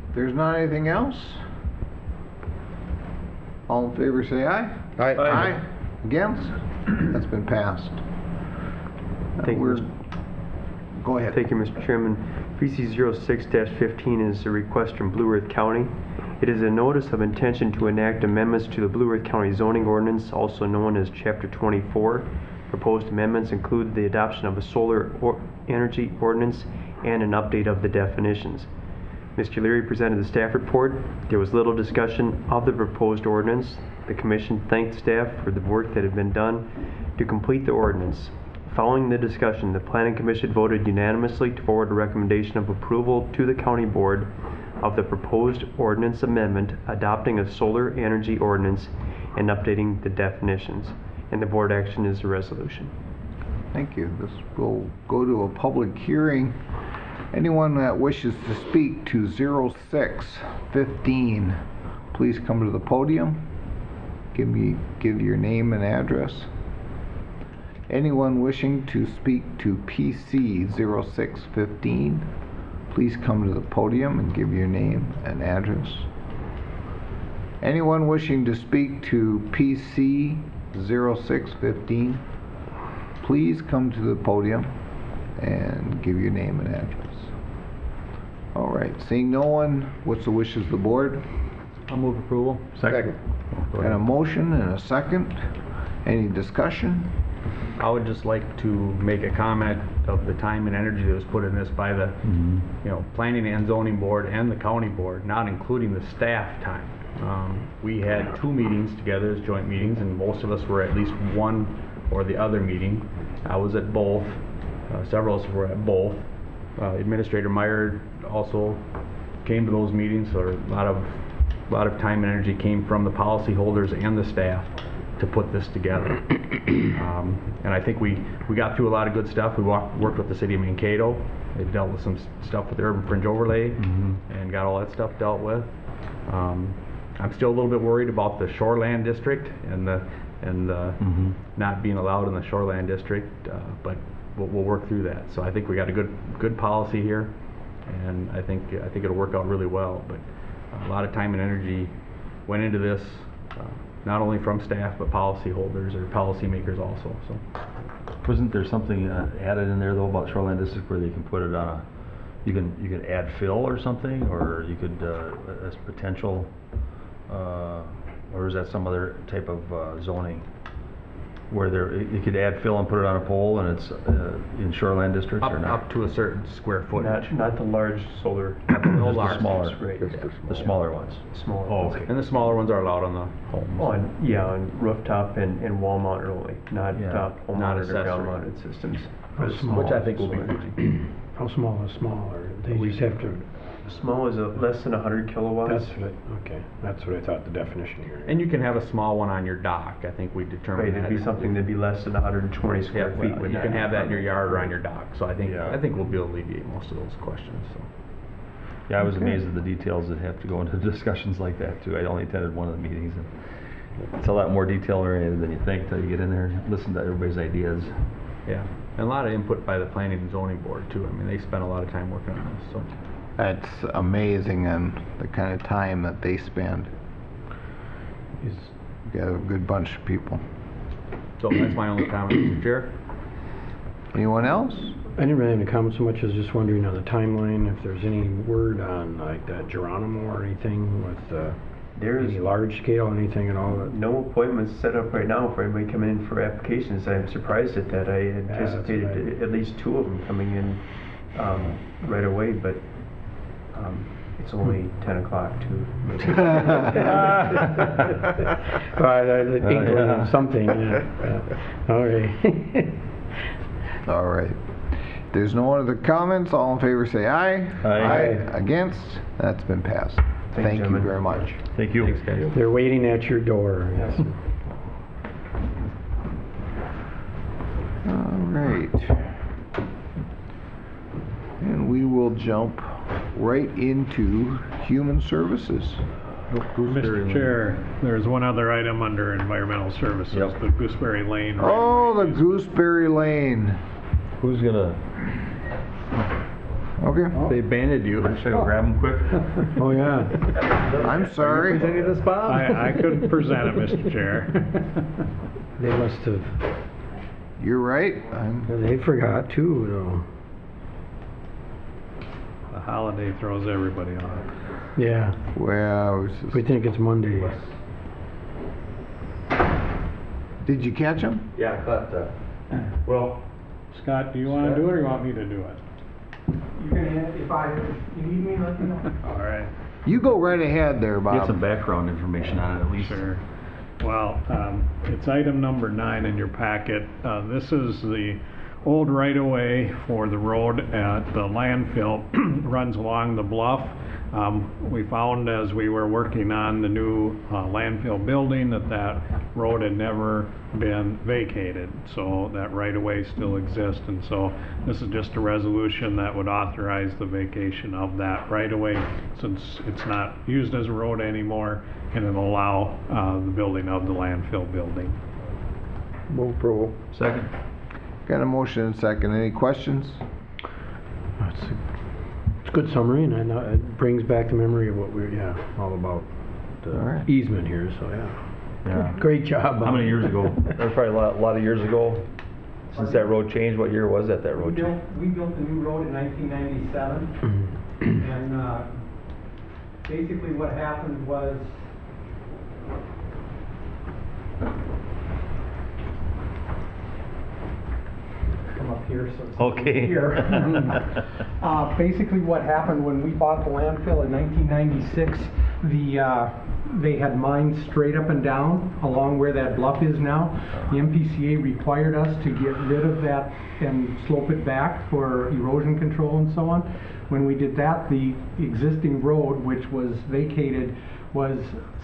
If there's not anything else, all in favor say aye. Aye. Aye. Against? That's been passed. Thank you, We're- Go ahead. Thank you, Mr. Chairman. PC 06-15 is a request from Blue Earth County. It is a notice of intention to enact amendments to the Blue Earth County zoning ordinance, also known as Chapter 24. Proposed amendments include the adoption of a solar energy ordinance and an update of the definitions. Mr. Leary presented the staff report. There was little discussion of the proposed ordinance. The commission thanked staff for the work that had been done to complete the ordinance. Following the discussion, the Planning Commission voted unanimously to forward a recommendation of approval to the County Board of the proposed ordinance amendment adopting a solar energy ordinance and updating the definitions. And the board action is a resolution. Thank you. This will go to a public hearing. Anyone that wishes to speak to 06-15, please come to the podium. Give your name and address. Anyone wishing to speak to PC 06-15, please come to the podium and give your name and address. Anyone wishing to speak to PC 06-15, please come to the podium and give your name and address. All right, seeing no one, what's the wishes of the board? I'll move approval. Second. Got a motion and a second. Any discussion? I would just like to make a comment of the time and energy that was put in this by the, you know, Planning and Zoning Board and the County Board, not including the staff time. We had 2 meetings together as joint meetings, and most of us were at least one or the other meeting. I was at both. Several of us were at both. Administrator Meyer also came to those meetings, so a lot of time and energy came from the policyholders and the staff to put this together. And I think we got through a lot of good stuff. We worked with the city of Mankato. They dealt with some stuff with the urban fringe overlay and got all that stuff dealt with. I'm still a little bit worried about the shoreland district and not being allowed in the shoreland district, but we'll work through that. So I think we got a good policy here, and I think it'll work out really well. But a lot of time and energy went into this, not only from staff but policyholders or policymakers also. So, Wasn't there something added in there though about shoreline district where they can put it on a, you can add fill or something, or you could as potential, or is that some other type of zoning where you could add fill and put it on a pole and it's in shoreline districts or not? up to a certain square footage. Not the large solar. No Just large. the smaller, Right. the smaller ones. Smaller. Oh, okay. And the smaller ones are allowed on the homes. On rooftop and wall mounted only, not Yeah. home Not mounted or ground accessory. mounted systems. How small? Which I think will be fine. How small is small, or they just have to Small is less than 100 kilowatts. Okay, that's what I thought the definition here. And you can have a small one on your dock, I think we determined Right, that. it'd be something that'd be less than 120 square feet. You can have that in your yard or on your dock, so I think Yeah. we'll be able to alleviate most of those questions, so. Yeah, I was amazed at the details that have to go into discussions like that too. I only attended one of the meetings, and it's a lot more detail oriented than you think till you get in there and listen to everybody's ideas. Yeah, and a lot of input by the planning and zoning board too. I mean, they spent a lot of time working on this, so. That's amazing, and the kind of time that they spend. Is, We got a good bunch of people. So that's my only comment, Mr. Chair. Anyone else? I didn't really have any comments so much as just wondering on the timeline, if there's any word on like that Geronimo or anything with There's any large scale, anything at all? no appointments set up right now for anybody coming in for applications. I'm surprised at that. I anticipated right. at least 2 of them coming in right away, but it's only 10 o'clock too. Inkling yeah. of something, yeah. All right. All right. If there's no other comments, all in favor say aye. Aye. Against? That's been passed. you, Thank you gentlemen. very much. Thank you. Thanks, guys. They're waiting at your door. Yes. All right. And we will jump right into Human Services. Mr. Chair, there's one other item under environmental services, Yep. the Gooseberry Lane. right Oh, away the is- Gooseberry Lane. Who's gonna, Okay. They banded you. should I go grab him quick? Oh, yeah. I'm sorry. this, Bob? I couldn't present it, Mr. Chair. They must have, You're right. they forgot too, though. The holiday throws everybody off. Yeah, Well, I was just- we think it's Monday. did you catch him? Yeah, I caught that. Well, Scott, do you want to do it or you want me to do it? You're gonna have, if you need me, let me know. All right. You go right ahead there, get some Bob. background information on it at least. Sure. Well, it's item number 9 in your packet. This is the old right-of-way for the road at the landfill, runs along the bluff. We found as we were working on the new landfill building that road had never been vacated, so that right-of-way still exists, and so this is just a resolution that would authorize the vacation of that right-of-way since it's not used as a road anymore, and it'll allow the building of the landfill building. Move approval. Second. Got a motion and second. Any questions? It's a good summary, and I know it brings back the memory of what we're, all about the All right. easement here, so yeah. Yeah. Great job. How many years ago? That was probably a lot of years ago since that road changed. What year was that road changed? We built the new road in 1997, and basically what happened was come up here so it's Okay. here. Basically what happened when we bought the landfill in 1996, they had mines straight up and down along where that bluff is now. The MPCA required us to get rid of that and slope it back for erosion control and so on. When we did that, the existing road, which was vacated, was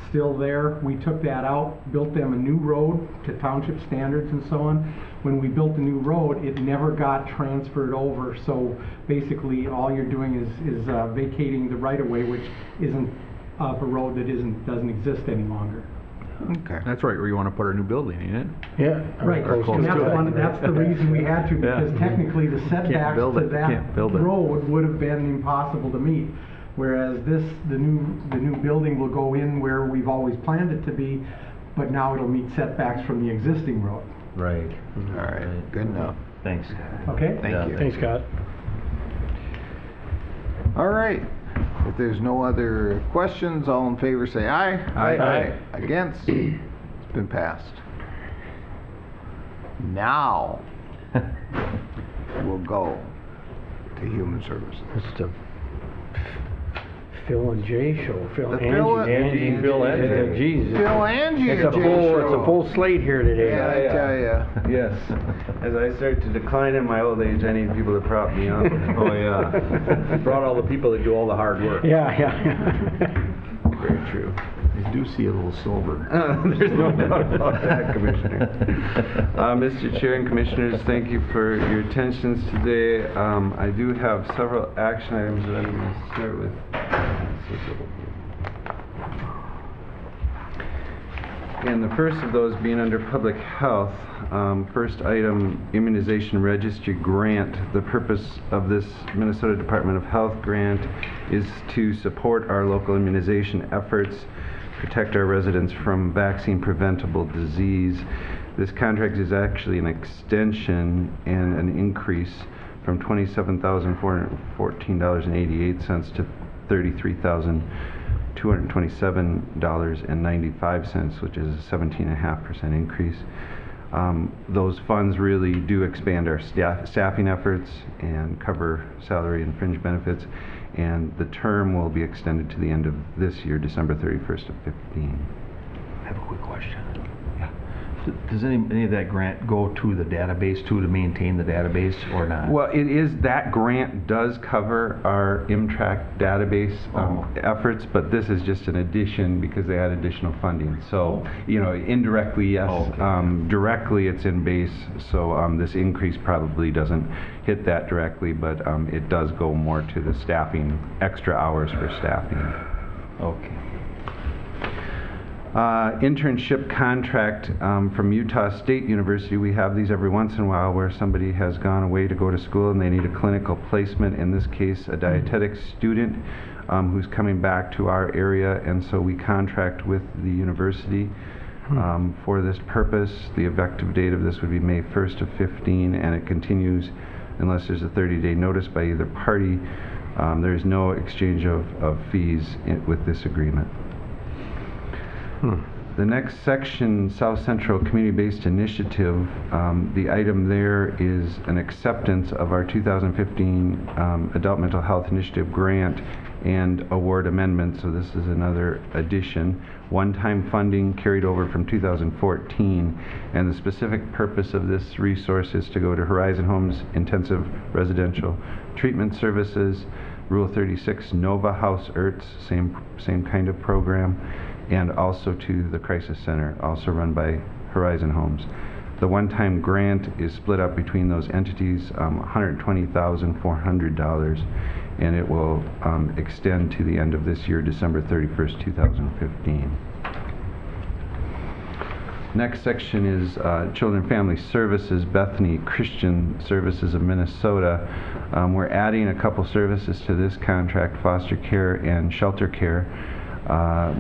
still there. We took that out, built them a new road to township standards and so on. When we built the new road, it never got transferred over. So basically, all you're doing is vacating the right-of-way, which isn't of a road that doesn't exist any longer. Okay. That's right, where you want to put our new building, ain't it? Yeah. Right, and that's the reason we had to, because technically the setbacks build to it, that can't build it. road would have been impossible to meet. Whereas the new building will go in where we've always planned it to be, but now it'll meet setbacks from the existing road. Right. All right. Good enough. Thanks. Okay? Thank Yeah. you. Thanks, Scott. All right. If there's no other questions, all in favor say aye. Aye. Against? It's been passed. Now, we'll go to Human Services. Just to Phil and Jay show. Phil, The Angie, Phil and Jay. Jesus. Phil, Angie, It's a and Jay full, it's show. a full slate here today. Yeah, I tell ya. Yes. As I start to decline in my old age, I need people to prop me up. Oh, yeah. Brought all the people that do all the hard work. Yeah. Very true. I do see a little sober. There's no doubt about that, Commissioner. Mr. Chair and Commissioners, thank you for your attentions today. I do have several action items that I'm going to start with. And the first of those being under public health. First item, immunization registry grant. The purpose of this Minnesota Department of Health grant is to support our local immunization efforts, protect our residents from vaccine preventable disease. This contract is actually an extension and an increase from $27,414.88 to $33,227.95, which is a 17.5% increase. Those funds really do expand our staffing efforts and cover salary and fringe benefits, and the term will be extended to the end of this year, December 31st of 15. I have a quick question. Yeah. Does any of that grant go to the database too, to maintain the database, or not? Well, it is, that grant does cover our MTRAC database efforts, but this is just an addition because they had additional funding. So, you know, indirectly, yes. Directly, it's in base, so this increase probably doesn't hit that directly, but it does go more to the staffing, extra hours for staffing. Okay. Internship contract from Utah State University. We have these every once in a while where somebody has gone away to go to school and they need a clinical placement. In this case, a dietetics student who's coming back to our area, and so we contract with the university for this purpose. The effective date of this would be May 1st of 15, and it continues unless there's a 30-day notice by either party. There is no exchange of fees with this agreement. The next section, South Central Community-Based Initiative, the item there is an acceptance of our 2015 Adult Mental Health Initiative grant and award amendment. So this is another addition. One-time funding carried over from 2014, and the specific purpose of this resource is to go to Horizon Homes Intensive Residential Treatment Services, Rule 36 Nova House ERTS, same kind of program, and also to the Crisis Center, also run by Horizon Homes. The one-time grant is split up between those entities, $120,400, and it will extend to the end of this year, December 31st, 2015. Next section is Children and Family Services, Bethany Christian Services of Minnesota. We're adding a couple services to this contract, foster care and shelter care.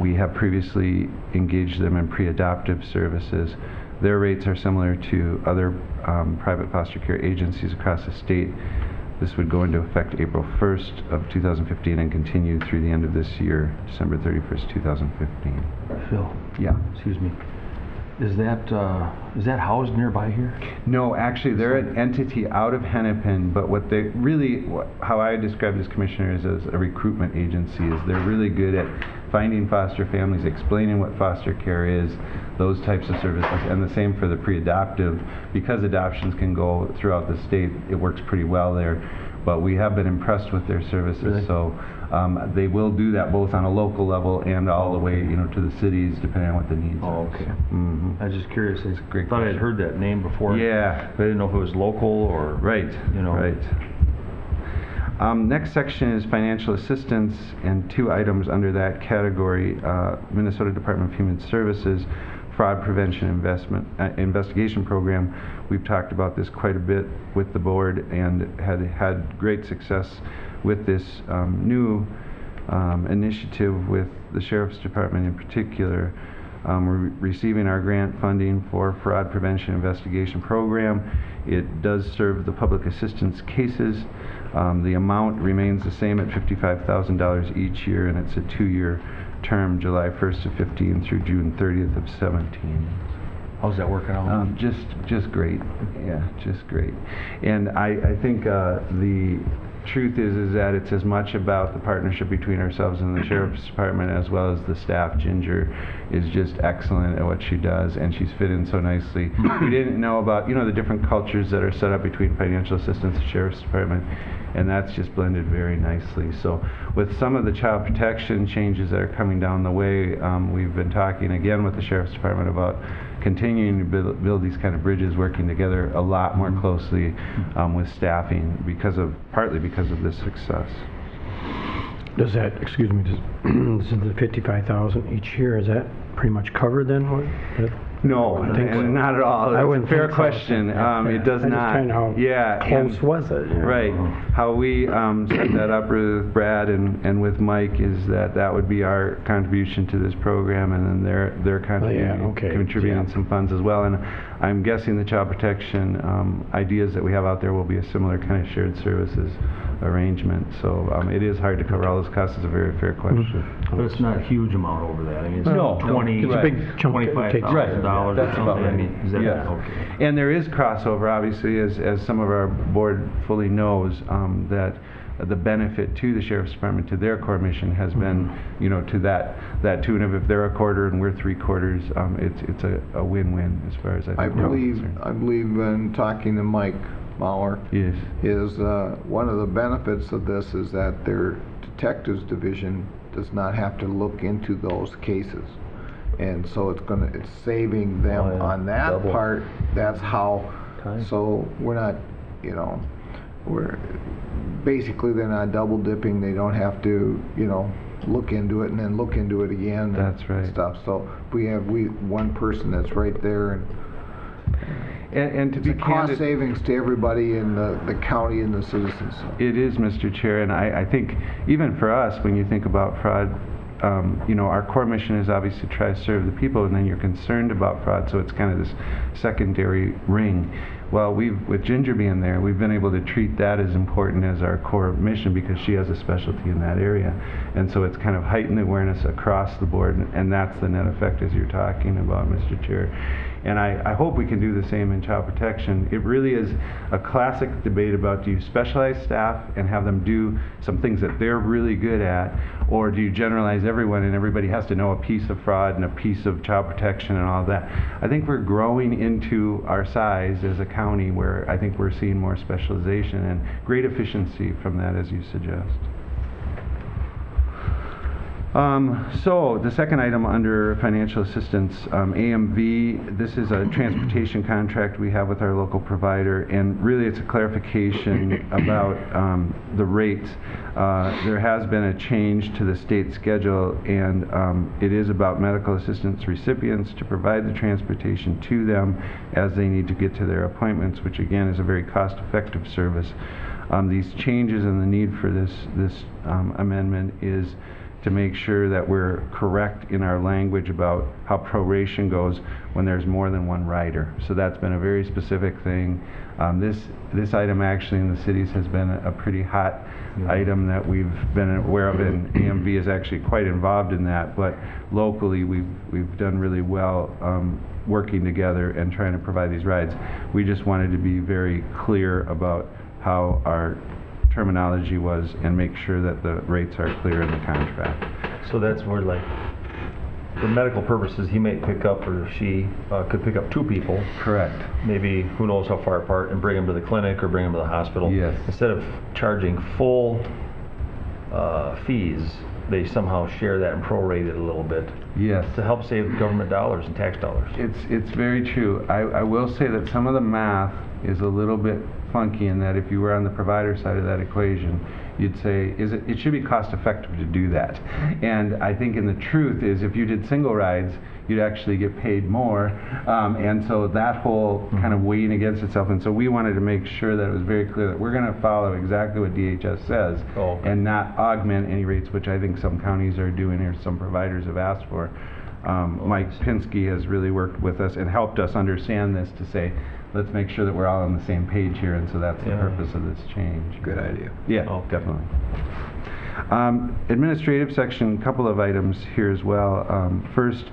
We have previously engaged them in pre-adoptive services. Their rates are similar to other private foster care agencies across the state. This would go into effect April 1st of 2015 and continue through the end of this year, December 31st, 2015. Phil? Yeah. Excuse me. Is that housed nearby here? No, actually, they're an entity out of Hennepin, but what they really, how I describe this, Commissioner, is as a recruitment agency. Is they're really good at finding foster families, explaining what foster care is, those types of services, and the same for the pre-adoptive. Because adoptions can go throughout the state, it works pretty well there. But we have been impressed with their services, really? So they will do that both on a local level and all the way, you know, to the cities, depending on what the needs are. Oh, okay. Mm-hmm. I was just curious. I great thought I'd question. heard that name before. Yeah. But I didn't know if it was local or... Right, you know. right. Next section is financial assistance, and two items under that category. Minnesota Department of Human Services Fraud Prevention Investigation Program. We've talked about this quite a bit with the board and had great success with this new initiative with the Sheriff's Department in particular. We're receiving our grant funding for Fraud Prevention Investigation Program. It does serve the public assistance cases. The amount remains the same at $55,000 each year, and it's a 2-year term, July 1st of 15 through June 30th of 17. How's that working out? Just great. Yeah, just great. And I think the truth is that it's as much about the partnership between ourselves and the Sheriff's Department as well as the staff. Ginger is just excellent at what she does, and she's fit in so nicely. We didn't know about, the different cultures that are set up between financial assistance and Sheriff's Department, and that's just blended very nicely. So with some of the child protection changes that are coming down the way, we've been talking again with the Sheriff's Department about continuing to build these kind of bridges, working together a lot more closely with staffing partly because of this success. Does that, excuse me, does the 55,000 each year, is that pretty much covered then? No, think so. not at all. I It's wouldn't a fair think so. question. It does I just not. kinda how Yeah, close was it? Right. How we set that up with Brad and with Mike is that would be our contribution to this program, and then they're contributing some funds as well. And I'm guessing the child protection ideas that we have out there will be a similar kind of shared services arrangement. So it is hard to cover all those costs. It's a very fair question. But it's not a huge amount over that. I mean, it's No, 20, it's a big chunk that it takes. $25,000 or That's about something. I right. mean, is that Yeah. okay? And there is crossover, obviously, as some of our board fully knows, that the benefit to the Sheriff's Department, to their core mission, has been, to that tune of if they're a quarter and we're 3/4, it's a win-win as far as I think we're believe concerned. in talking to Mike Mauer, Yes. is one of the benefits of this is that their detectives division does not have to look into those cases. And so it's saving them Oh, yeah. on that Double. part. That's how, Time. so we're not, basically they're not double dipping. They don't have to, look into it and then look into it again. That's right. And stuff. So we have one person that's right there, And to it's be a cost candid, savings to everybody in the county and the citizens. So. it is, Mr. Chair, and I think even for us, when you think about fraud, our core mission is obviously to try to serve the people, and then you're concerned about fraud, so it's kind of this secondary ring. Well, with Ginger being there, we've been able to treat that as important as our core mission because she has a specialty in that area. And so it's kind of heightened awareness across the board, and that's the net effect as you're talking about, Mr. Chair. And I hope we can do the same in child protection. It really is a classic debate about, do you specialize staff and have them do some things that they're really good at, or do you generalize everyone and everybody has to know a piece of fraud and a piece of child protection and all that? I think we're growing into our size as a county where I think we're seeing more specialization and great efficiency from that, as you suggest. So the second item under financial assistance, AMV, this is a transportation contract we have with our local provider, and really it's a clarification about the rates. There has been a change to the state schedule, and it is about medical assistance recipients to provide the transportation to them as they need to get to their appointments, which again is a very cost-effective service. These changes and the need for this amendment is to make sure that we're correct in our language about how proration goes when there's more than one rider. So that's been a very specific thing. This item actually in the cities has been a pretty hot item that we've been aware of, and AMV is actually quite involved in that, but locally we've done really well working together and trying to provide these rides. We just wanted to be very clear about how our terminology was and make sure that the rates are clear in the contract. So that's where, like, for medical purposes, he may pick up, or she could pick up 2 people. Correct. Maybe who knows how far apart, and bring them to the clinic or bring them to the hospital. Yes. Instead of charging full fees, they somehow share that and prorate it a little bit Yes. to help save government dollars and tax dollars. It's very true. I will say that some of the math is a little bit funky in that if you were on the provider side of that equation, you'd say, it should be cost effective to do that. And I think in the truth is if you did single rides, you'd actually get paid more. And so that whole kind of weighing against itself. And so we wanted to make sure that it was very clear that we're going to follow exactly what DHS says and not augment any rates, which I think some counties are doing or some providers have asked for. Mike Pinsky has really worked with us and helped us understand this to say, let's make sure that we're all on the same page here, and so that's the purpose of this change. Good idea. Yeah, definitely. Administrative section, a couple of items here as well. First,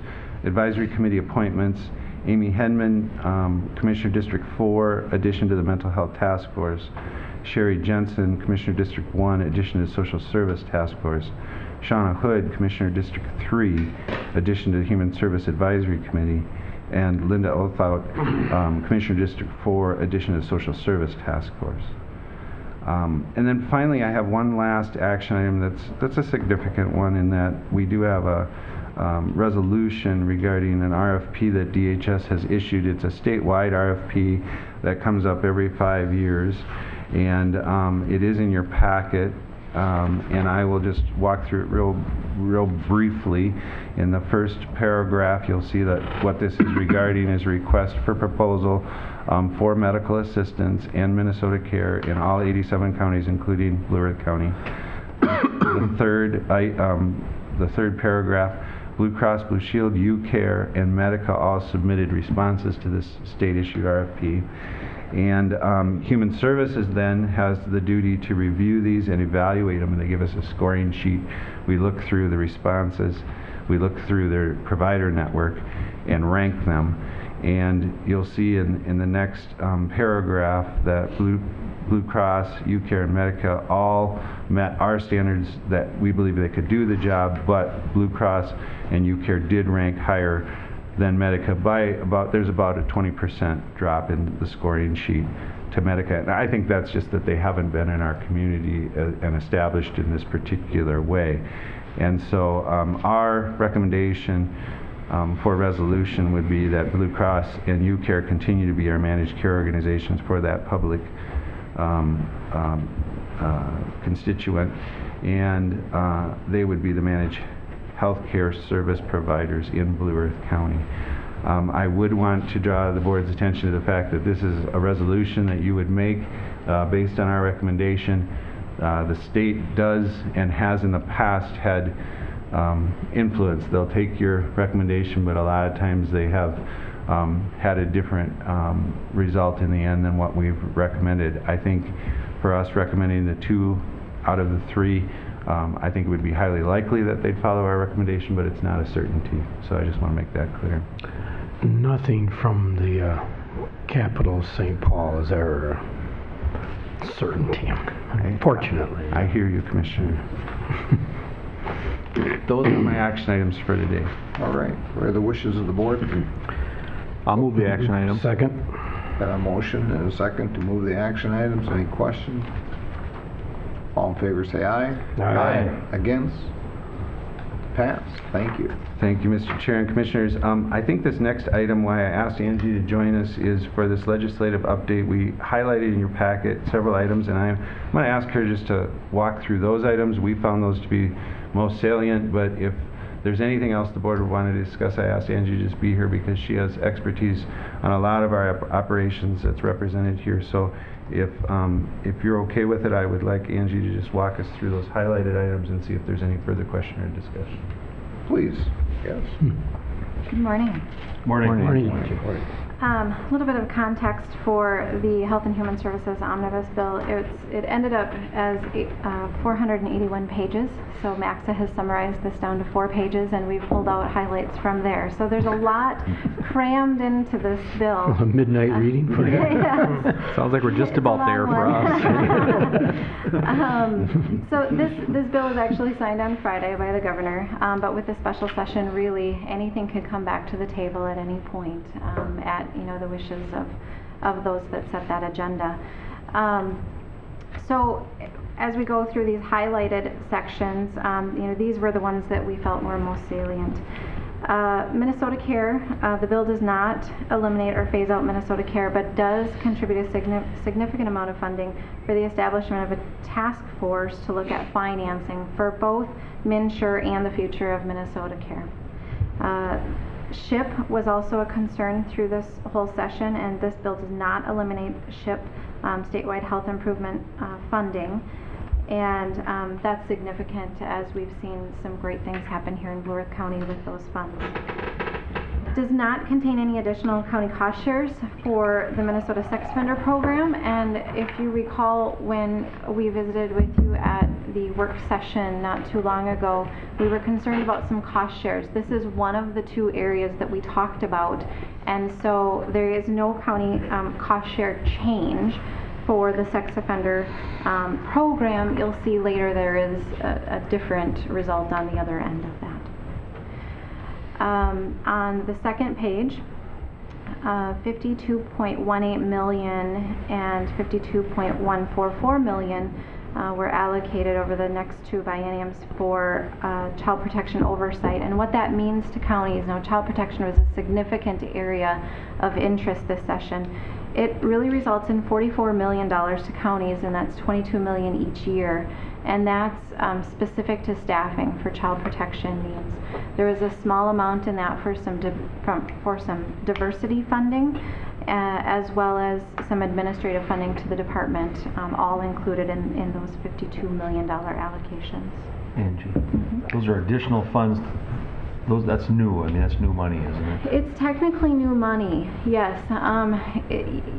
advisory committee appointments. Amy Hedman, Commissioner District 4, addition to the Mental Health Task Force. Sherry Jensen, Commissioner District 1, addition to Social Service Task Force. Shauna Hood, Commissioner District 3, addition to the Human Service Advisory Committee. And Linda Othout, Commissioner District 4, addition to Social Service Task Force. And then finally, I have one last action item that's a significant one in that we do have a resolution regarding an RFP that DHS has issued. It's a statewide RFP that comes up every 5 years, and it is in your packet. And I will just walk through it real briefly. In the first paragraph, you'll see that what this is regarding is a request for proposal for medical assistance and Minnesota Care in all 87 counties, including Blue Earth County. The third paragraph, Blue Cross Blue Shield, UCare, and Medica all submitted responses to this state-issued RFP. And Human Services then has the duty to review these and evaluate them, and they give us a scoring sheet. We look through the responses, we look through their provider network, and rank them. And you'll see in the next paragraph that Blue Cross, UCare, and Medica all met our standards that we believe they could do the job, but Blue Cross and UCare did rank higher than Medica by there's about a 20% drop in the scoring sheet to Medica. And I think that's just that they haven't been in our community and established in this particular way. And so our recommendation for resolution would be that Blue Cross and UCare continue to be our managed care organizations for that public constituent, and they would be the managed healthcare service providers in Blue Earth County. I would want to draw the board's attention to the fact that this is a resolution that you would make based on our recommendation. The state does and has in the past had influence. They'll take your recommendation, but a lot of times they have had a different result in the end than what we've recommended. I think for us recommending the 2 out of the 3, I think it would be highly likely that they'd follow our recommendation, but it's not a certainty. So I just want to make that clear. Nothing from the capital St. Paul is ever a certainty, unfortunately. I hear you, Commissioner. Those are my action items for today. All right, what are the wishes of the board? I'll move the action item. Second. Got a motion and a second to move the action items. Any questions? All in favor say aye. Aye. Against? Pass. Thank you. Thank you, Mr. Chair and Commissioners. I think this next item, why I asked Angie to join us, is for this legislative update. We highlighted in your packet several items, and I'm going to ask her just to walk through those items. We found those to be most salient, but if there's anything else the board would want to discuss, I asked Angie to just be here because she has expertise on a lot of our operations that's represented here. So if you're okay with it, I would like Angie to just walk us through those highlighted items and see if there's any further question or discussion. Please. Yes. Good morning. Morning. A little bit of context for the Health and Human Services Omnibus Bill. It ended up as 481 pages, so Maxa has summarized this down to 4 pages, and we've pulled out highlights from there. So there's a lot crammed into this bill. A midnight reading for you. Yes. Sounds like we're just about there for us. So this bill was actually signed on Friday by the governor, but with the special session, really anything could come back to the table at any point at the wishes of those that set that agenda. So as we go through these highlighted sections, these were the ones that we felt were most salient. Minnesota Care, the bill does not eliminate or phase out Minnesota Care, but does contribute a significant amount of funding for the establishment of a task force to look at financing for both MNsure and the future of Minnesota Care. SHIP was also a concern through this whole session, and this bill does not eliminate SHIP, statewide health improvement funding. And that's significant as we've seen some great things happen here in Blue Earth County with those funds. Does not contain any additional county cost shares for the Minnesota Sex Offender Program. And if you recall, when we visited with you at the work session not too long ago, we were concerned about some cost shares. This is one of the 2 areas that we talked about. And so there is no county cost share change for the sex offender program, you'll see later there is a different result on the other end of that. On the second page, 52.18 million and 52.144 million were allocated over the next two bienniums for child protection oversight. And what that means to counties, now child protection was a significant area of interest this session. It really results in $44 million to counties, and that's $22 million each year. And that's specific to staffing for child protection needs. There was a small amount in that for some diversity funding, as well as some administrative funding to the department, all included in those $52 million allocations. Angie, those are additional funds. That's new. I mean, that's new money, isn't it? It's technically new money, yes.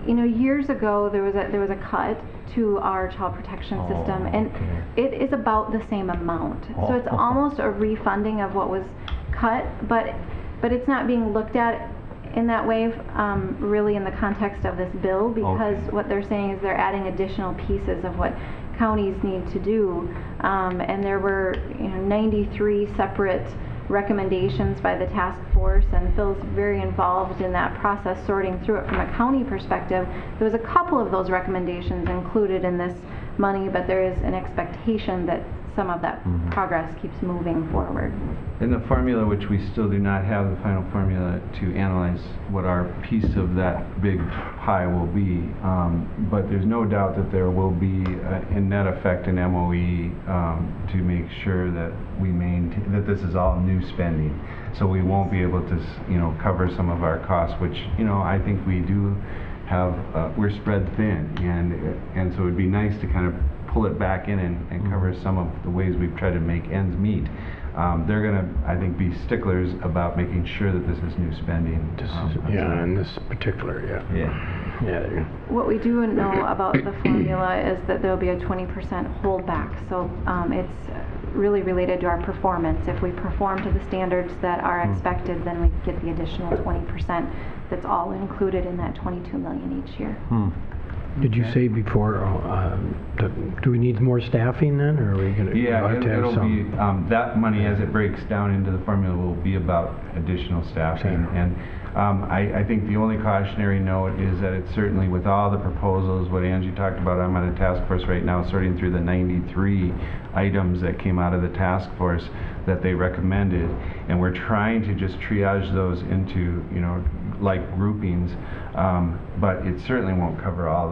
Years ago there was a cut to our child protection system, and it is about the same amount. So it's almost a refunding of what was cut, but it's not being looked at in that way, really in the context of this bill, because what they're saying is they're adding additional pieces of what counties need to do, and there were 93 separate recommendations by the task force, and Phil's very involved in that process, sorting through it from a county perspective. There was a couple of those recommendations included in this money, but there is an expectation that some of that progress keeps moving forward. In the formula, which we still do not have the final formula to analyze what our piece of that big pie will be, but there's no doubt that there will be a net effect in MOE to make sure that we maintain that this is all new spending. So we won't be able to, cover some of our costs, which, I think we do have. We're spread thin, and so it'd be nice to kind of pull it back in and cover some of the ways we've tried to make ends meet. They're going to, I think, be sticklers about making sure that this is new spending. In this particular, Yeah. What we do know about the formula is that there'll be a 20% holdback. So it's really related to our performance. If we perform to the standards that are expected, then we get the additional 20%. That's all included in that $22 million each year. Did you say before, do we need more staffing then, or are we going to have to have some? Be, that money as it breaks down into the formula will be about additional staffing. And I think the only cautionary note is that it's certainly with all the proposals, what Angie talked about, I'm on a task force right now sorting through the 93 items that came out of the task force that they recommended, and we're trying to just triage those into, like groupings, but it certainly won't cover all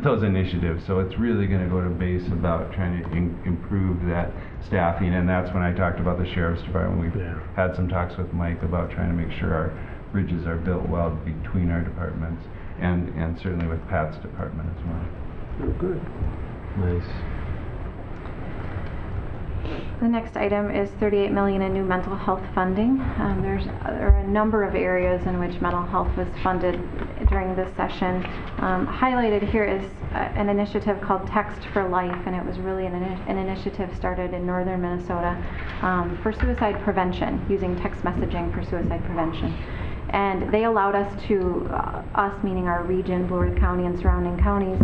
those initiatives. So it's really going to go to base about trying to improve that staffing, and that's when I talked about the Sheriff's Department. We've had some talks with Mike about trying to make sure our bridges are built well between our departments, and certainly with Pat's department as well. Good. Nice. The next item is $38 million in new mental health funding. There are a number of areas in which mental health was funded during this session. Highlighted here is an initiative called Text for Life, and it was really an initiative started in northern Minnesota for suicide prevention, using text messaging for suicide prevention. And they allowed us to, us meaning our region, Blue Earth County and surrounding counties,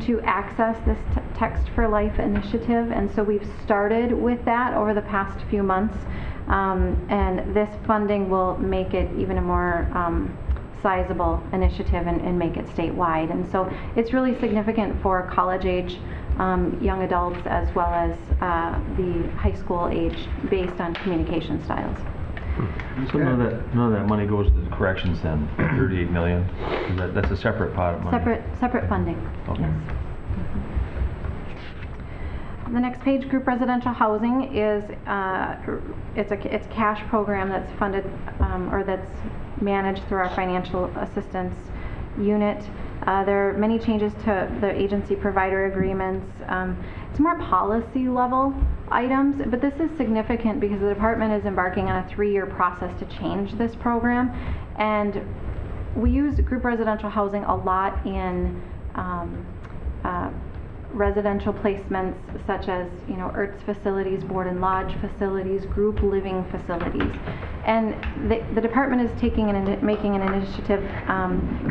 to access this Text for Life initiative. And so we've started with that over the past few months. And this funding will make it even a more sizable initiative and make it statewide. And so it's really significant for college age young adults as well as the high school age, based on communication styles. So none of that money goes to the corrections then, $38 million? That's a separate pot of money? Separate funding, okay. Yes. The next page, group residential housing, is it's a cash program that's funded or that's managed through our financial assistance unit. There are many changes to the agency provider agreements. It's more policy level items, but this is significant because the department is embarking on a 3-year process to change this program. And we use group residential housing a lot in residential placements such as, IRTS facilities, board and lodge facilities, group living facilities. And the department is making an initiative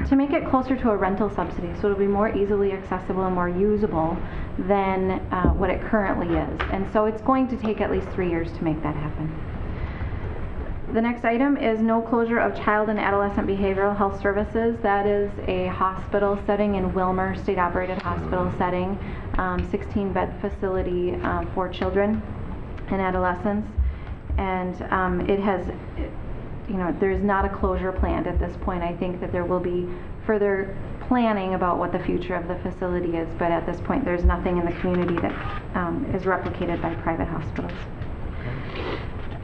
to make it closer to a rental subsidy, so it'll be more easily accessible and more usable than what it currently is. And so it's going to take at least 3 years to make that happen. The next item is no closure of child and adolescent behavioral health services. That is a hospital setting in Wilmer, state-operated hospital setting, 16-bed facility for children and adolescents. And it has, there is not a closure planned at this point. I think that there will be further planning about what the future of the facility is, but at this point there's nothing in the community that is replicated by private hospitals.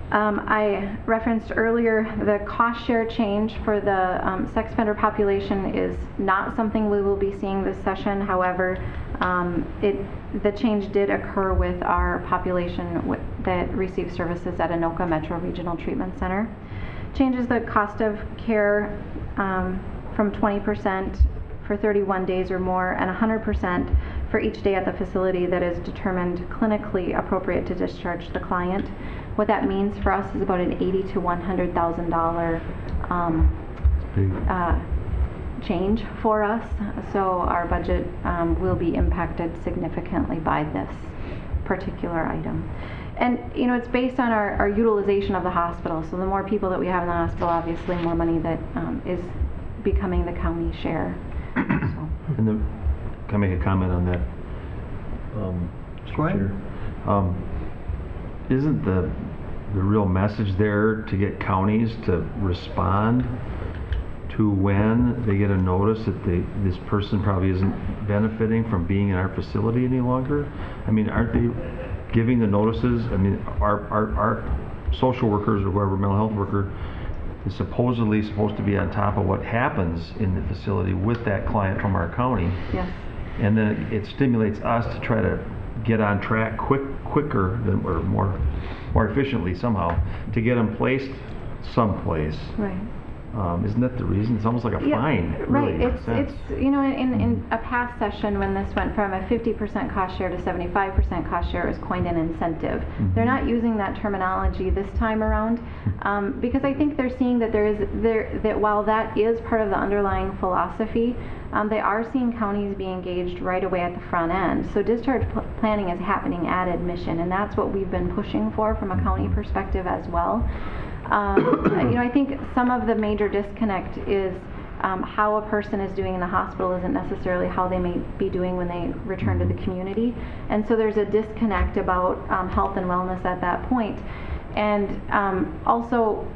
I referenced earlier the cost share change for the sex offender population is not something we will be seeing this session. However, the change did occur with our population that receives services at Anoka Metro Regional Treatment Center. Changes the cost of care from 20% for 31 days or more and 100% for each day at the facility that is determined clinically appropriate to discharge the client. What that means for us is about an $80,000 to $100,000 change for us. So our budget will be impacted significantly by this particular item. And it's based on our utilization of the hospital. So the more people that we have in the hospital, obviously more money that is becoming the county share. So. And can I make a comment on that? Go ahead. Isn't the real message there to get counties to respond to when they get a notice that this person probably isn't benefiting from being in our facility any longer? I mean, aren't they giving the notices? I mean, our social workers or whoever, mental health worker, is supposedly supposed to be on top of what happens in the facility with that client from our county. Yes. And then it stimulates us to try to get on track quicker than, or more efficiently somehow, to get them placed someplace. Right. Isn't that the reason? It's almost like a fine, really. Right. It's in a past session when this went from a 50% cost share to 75% cost share, it was coined an incentive. Mm-hmm. They're not using that terminology this time around because I think they're seeing that that while that is part of the underlying philosophy, they are seeing counties be engaged right away at the front end. So discharge planning is happening at admission, and that's what we've been pushing for from a county perspective as well. I think some of the major disconnect is how a person is doing in the hospital isn't necessarily how they may be doing when they return to the community. And so there's a disconnect about health and wellness at that point. And also,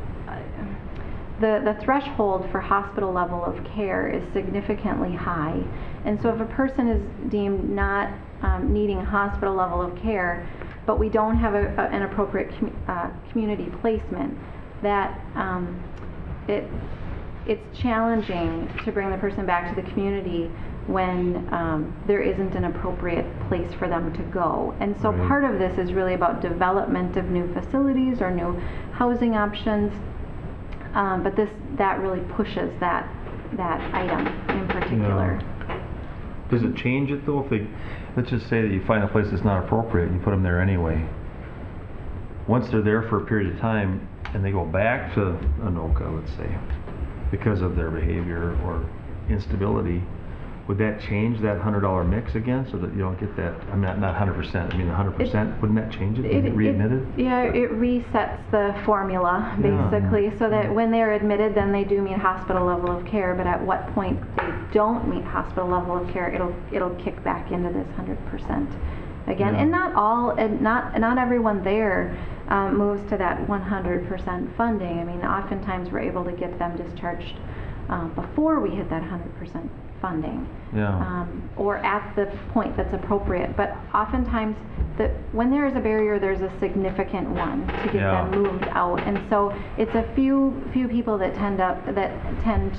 the threshold for hospital level of care is significantly high. And so if a person is deemed not needing hospital level of care, but we don't have an appropriate community placement, that it's challenging to bring the person back to the community when there isn't an appropriate place for them to go. And so part of this is really about development of new facilities or new housing options, but that really pushes that item in particular. Yeah. Does it change it though? Let's just say that you find a place that's not appropriate and you put them there anyway. Once they're there for a period of time and they go back to Anoka, let's say, because of their behavior or instability, would that change that $100 mix again so that you don't get that? I mean, not 100%. I mean, 100%. Wouldn't that change it? Get readmitted? It resets the formula basically, so that when they're admitted, then they do meet hospital level of care. But at what point they don't meet hospital level of care, it'll kick back into this 100% again. And not everyone there moves to that 100% funding. I mean, oftentimes we're able to get them discharged before we hit that 100% funding, or at the point that's appropriate. But oftentimes, when there is a barrier, there's a significant one to get them moved out, and so it's a few people that tend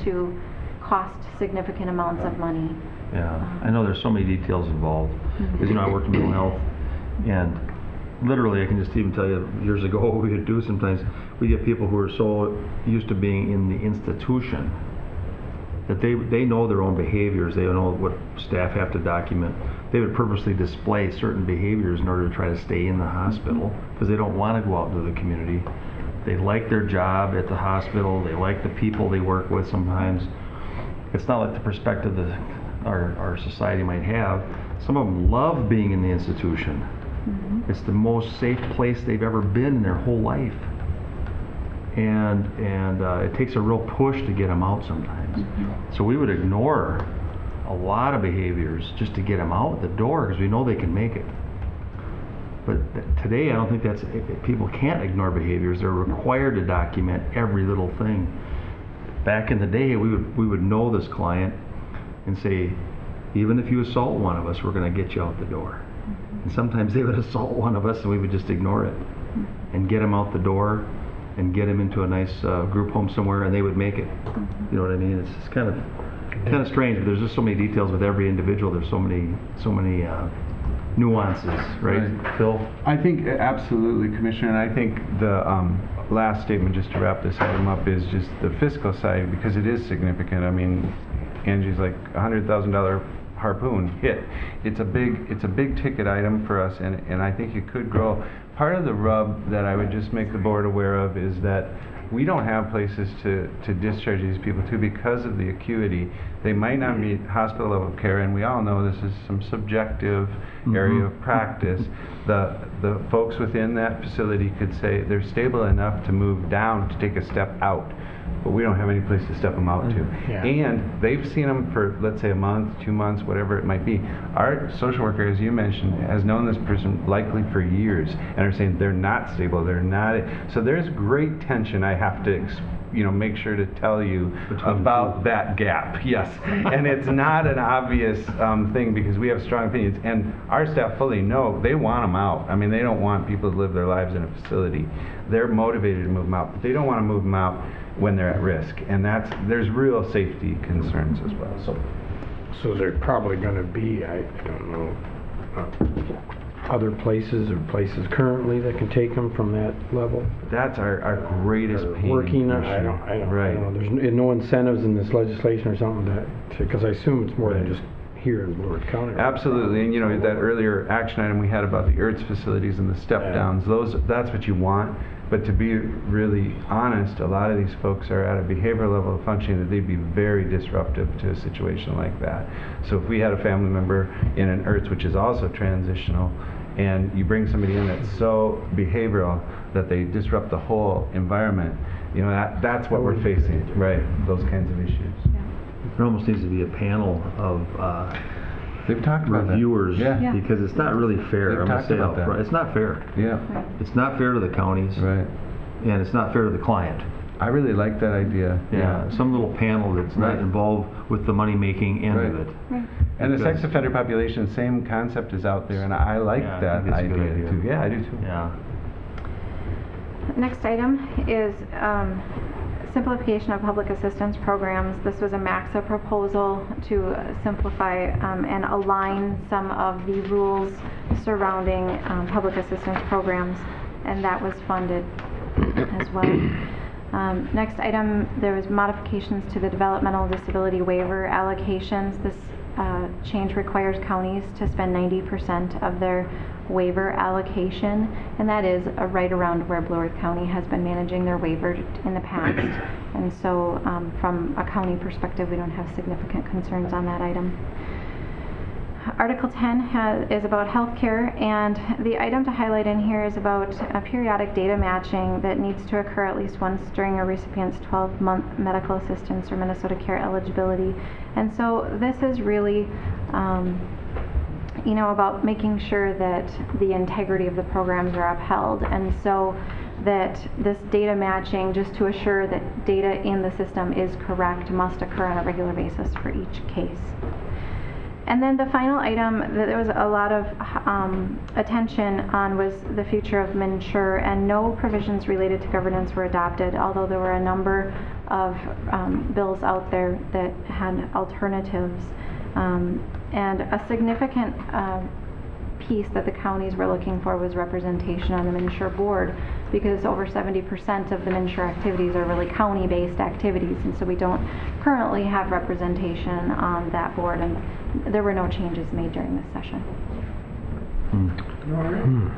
to cost significant amounts of money. Yeah, I know there's so many details involved. Because I worked in mental health, and literally, I can just even tell you, years ago, what we would do sometimes, we get people who are so used to being in the institution that they know their own behaviors, they know what staff have to document. They would purposely display certain behaviors in order to try to stay in the hospital because they don't want to go out into the community. They like their job at the hospital. They like the people they work with sometimes. It's not like the perspective that our society might have. Some of them love being in the institution. It's the most safe place they've ever been in their whole life. And it takes a real push to get them out sometimes. So we would ignore a lot of behaviors just to get them out the door because we know they can make it. But today, I don't think that's, people can't ignore behaviors. They're required to document every little thing. Back in the day, we would know this client and say, even if you assault one of us, we're going to get you out the door. And sometimes they would assault one of us and we would just ignore it and get them out the door and get them into a nice group home somewhere, and they would make it. You know what I mean? It's just kind of strange, but there's just so many details with every individual. There's so many nuances, right? Phil? I think absolutely, Commissioner, and I think the last statement, just to wrap this item up, is just the fiscal side, because it is significant. I mean, Angie's like $100,000 harpoon hit. It's a big ticket item for us, and I think it could grow. Part of the rub that I would just make the board aware of is that we don't have places to discharge these people to because of the acuity. They might not meet hospital level care, and we all know this is some subjective area of practice. The folks within that facility could say they're stable enough to move down to take a step out, but we don't have any place to step them out to. And they've seen them for, let's say, a month, 2 months, whatever it might be. Our social worker, as you mentioned, has known this person likely for years and are saying they're not stable, they're not. So there's great tension. I have to make sure to tell you about that gap. Yes, and it's not an obvious thing because we have strong opinions, and our staff fully know they want them out. I mean, they don't want people to live their lives in a facility. They're motivated to move them out, but they don't want to move them out when they're at risk, and there's real safety concerns as well. So there's probably going to be, I don't know, other places or places currently that can take them from that level? That's our greatest pain. Working, I don't know. There's no incentives in this legislation or something because I assume it's more than just here in Blue Earth County. Absolutely, and that earlier action item we had about the IRTS facilities and the step downs, that's what you want. But to be really honest, a lot of these folks are at a behavioral level of functioning that they'd be very disruptive to a situation like that. So if we had a family member in an IRTS, which is also transitional, and you bring somebody in that's so behavioral that they disrupt the whole environment, that's what we're facing, right? Those kinds of issues. There almost needs to be a panel of they've talked about reviewers that. because it's not really fair. They've I'm gonna talked say about up front. that. It's not fair. Yeah. It's not fair to the counties. Right. And it's not fair to the client. I really like that idea. Yeah. Some little panel that's not involved with the money making end of it. And the sex offender population, same concept is out there, and I like that idea too. Yeah, I do too. Yeah. Next item is simplification of public assistance programs. This was a MAXA proposal to simplify and align some of the rules surrounding public assistance programs, and that was funded as well. Next item, there was modifications to the developmental disability waiver allocations. This change requires counties to spend 90% of their waiver allocation, and that is right around where Blue Earth County has been managing their waiver in the past. And so from a county perspective, we don't have significant concerns on that item. Article 10 is about healthcare, and the item to highlight in here is about a periodic data matching that needs to occur at least once during a recipient's 12-month medical assistance or Minnesota Care eligibility. And so this is really about making sure that the integrity of the programs are upheld, and so that this data matching, just to assure that data in the system is correct, must occur on a regular basis for each case. And then the final item that there was a lot of attention on was the future of MNsure, and no provisions related to governance were adopted, although there were a number of bills out there that had alternatives. And a significant piece that the counties were looking for was representation on the MNsure board, because over 70% of the MNsure activities are really county-based activities, and so we don't currently have representation on that board, and there were no changes made during this session.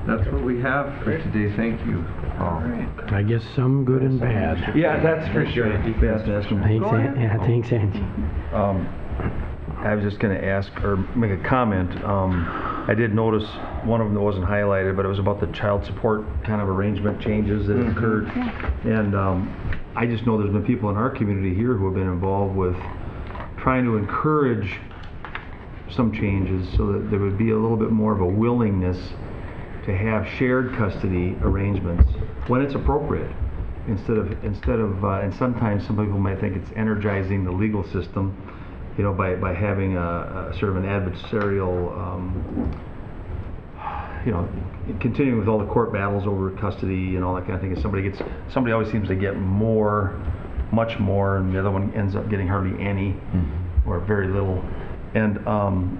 That's what we have for today. Thank you, Paul. I guess some good and bad. Yeah, that's for sure. Thanks, Angie. I was just going to ask or make a comment. I did notice one of them that wasn't highlighted, but it was about the child support kind of arrangement changes that occurred. And I just know there's been people in our community here who have been involved with trying to encourage some changes so that there would be a little bit more of a willingness to have shared custody arrangements when it's appropriate, instead of and sometimes some people might think it's energizing the legal system, you know, by having a sort of an adversarial, you know, continuing with all the court battles over custody and all that kind of thing. If somebody always seems to get much more, and the other one ends up getting hardly any or very little. And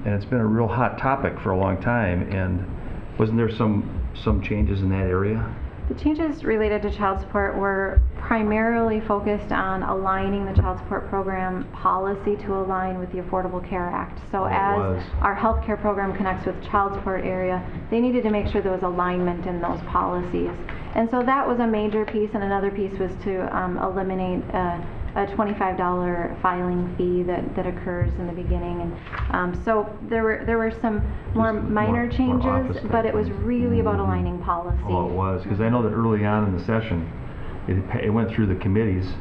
it's been a real hot topic for a long time. And wasn't there some changes in that area? The changes related to child support were primarily focused on aligning the child support program policy to align with the Affordable Care Act. So as our health care program connects with child support area, they needed to make sure there was alignment in those policies. And so that was a major piece, and another piece was to eliminate a $25 filing fee that occurs in the beginning. And so there were some more minor changes, but it was really about aligning policy. Oh, it was, because I know that early on in the session, it went through the committees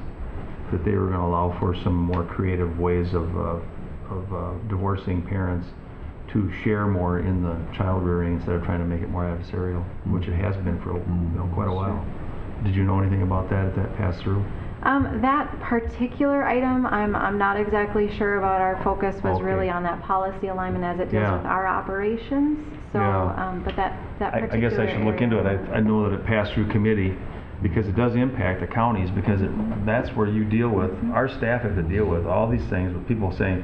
that they were going to allow for some more creative ways of divorcing parents to share more in the child rearing instead of trying to make it more adversarial, which it has been for quite a while. Did you know anything about that pass through? That particular item, I'm not exactly sure about. Our focus was really on that policy alignment as it deals with our operations. So, but that particular I guess I should look into it. I know that it passed through committee because it does impact the counties, because that's where you deal with, our staff have to deal with all these things with people saying,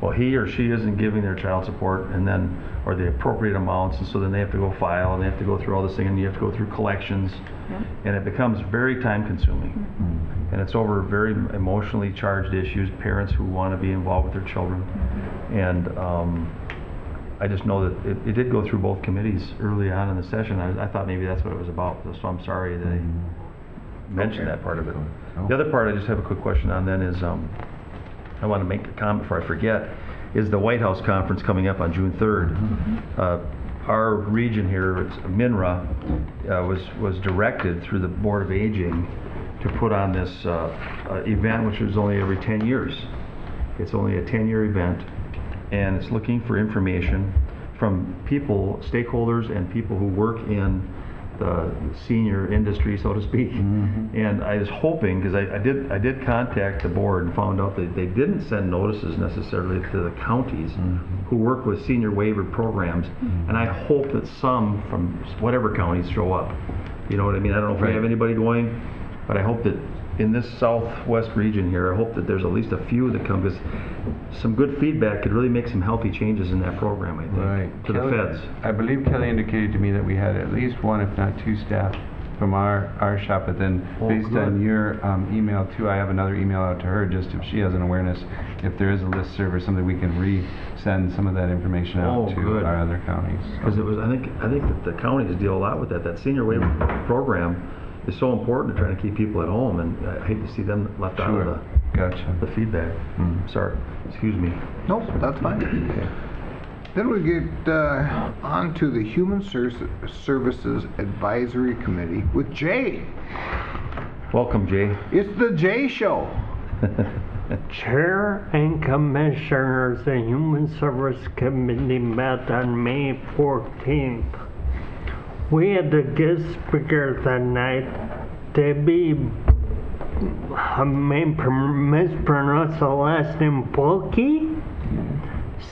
well, he or she isn't giving their child support, and then, or the appropriate amounts, and so then they have to go file, and they have to go through all this thing, and you have to go through collections, and it becomes very time consuming. And it's over very emotionally charged issues, parents who want to be involved with their children. And I just know that it did go through both committees early on in the session. I thought maybe that's what it was about, so I'm sorry that I mentioned that part of it. The other part I just have a quick question on then is, I want to make a comment before I forget, is the White House conference coming up on June 3rd. Our region here, MINRA, was directed through the Board of Aging to put on this event, which is only every 10 years. It's only a 10-year event, and it's looking for information from people, stakeholders, and people who work in the senior industry, so to speak. And I was hoping, because I did contact the board and found out that they didn't send notices necessarily to the counties who work with senior waiver programs, and I hope that some from whatever counties show up. You know what I mean? I don't know if we have anybody going, but I hope that in this southwest region here, I hope that there's at least a few that come, because some good feedback could really make some healthy changes in that program, I think, to the feds. I believe Kelly indicated to me that we had at least one, if not two staff from our shop, but then based on your email too, I have another email out to her, just if she has an awareness, if there is a listserv or something, we can resend some of that information out to our other counties. Because it was, I think that the counties deal a lot with that. That senior waiver program is so important to try to keep people at home, and I hate to see them left out of the feedback. Sorry, excuse me. Nope, that's fine. Okay. Then we get on to the Human Services Advisory Committee with Jay. Welcome, Jay. It's the Jay Show. Chair and Commissioners, the Human Service Committee met on May 14th. We had the guest speaker that night, Debbie, I may mispronounce the last name, Bulky?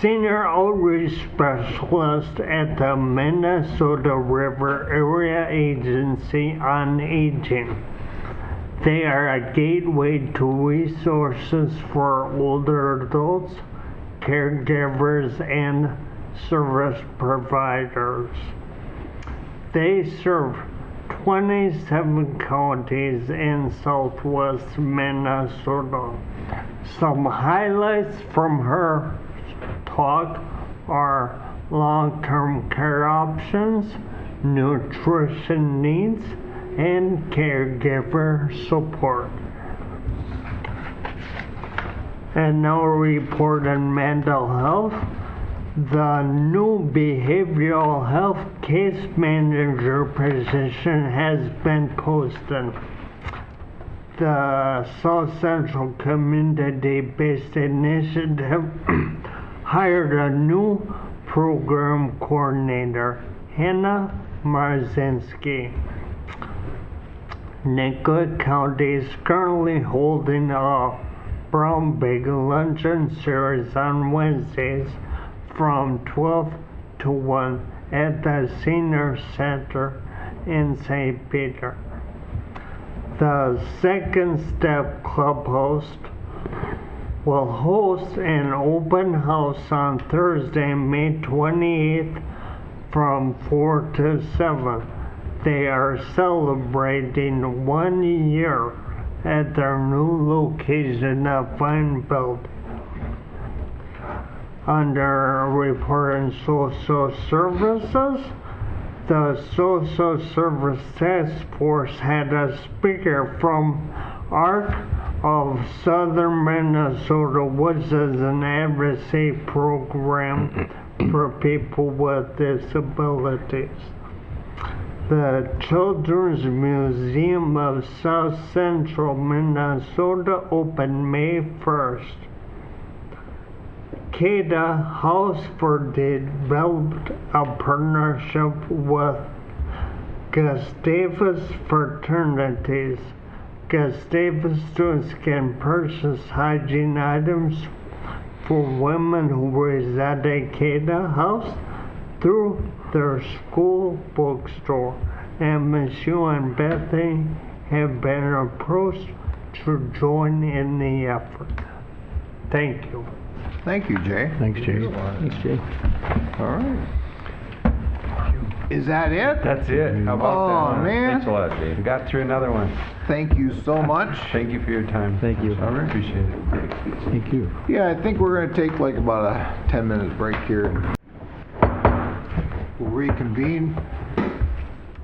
Senior Outreach Specialist at the Minnesota River Area Agency on Aging. They are a gateway to resources for older adults, caregivers, and service providers. They serve 27 counties in southwest Minnesota. Some highlights from her talk are long-term care options, nutrition needs, and caregiver support. And now a report on mental health. The new behavioral health case manager position has been posted. The South Central Community-Based Initiative hired a new program coordinator, Hannah Marzinski. Nicollet County is currently holding a Brown Bag Luncheon series on Wednesdays from 12 to 1 at the Senior Center in St. Peter. The Second Step Clubhouse will host an open house on Thursday, May 28th from 4 to 7. They are celebrating 1 year at their new location at Vine Building. Under Report on Social Services, the Social Service Task Force had a speaker from ARC of Southern Minnesota, which is an advocacy program for people with disabilities. The Children's Museum of South Central Minnesota opened May 1st. CADA House for developed a partnership with Gustavus Fraternities. Gustavus students can purchase hygiene items for women who reside at CADA House through their school bookstore, and Michelle and Bethany have been approached to join in the effort. Thank you. Thank you, Jay. Thanks, Jay. Thanks, Jay. All right. Is that it? That's it. How about that? Oh, man. Thanks a lot, Jay. We got through another one. Thank you so much. Thank you for your time. Thank you. All right. Appreciate it. Thank you. Yeah, I think we're going to take like about a 10-minute break here. We'll reconvene.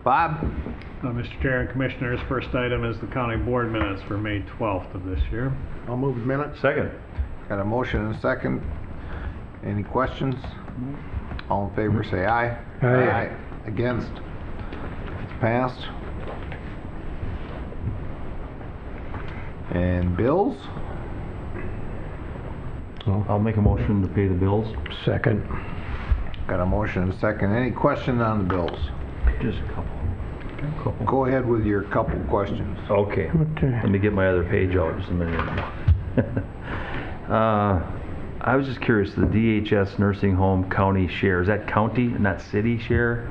Bob? Mr. Chair and Commissioners, first item is the county board minutes for May 12th of this year. I'll move the minutes. Second. Got a motion and a second. Any questions? All in favor say aye. Aye. Against? It's passed. And bills? I'll make a motion to pay the bills. Second. Got a motion and a second. Any question on the bills? Just a couple. Go ahead with your couple questions. Okay. Let me get my other page out just a minute. I was just curious, the DHS nursing home county share, is that county, not city share?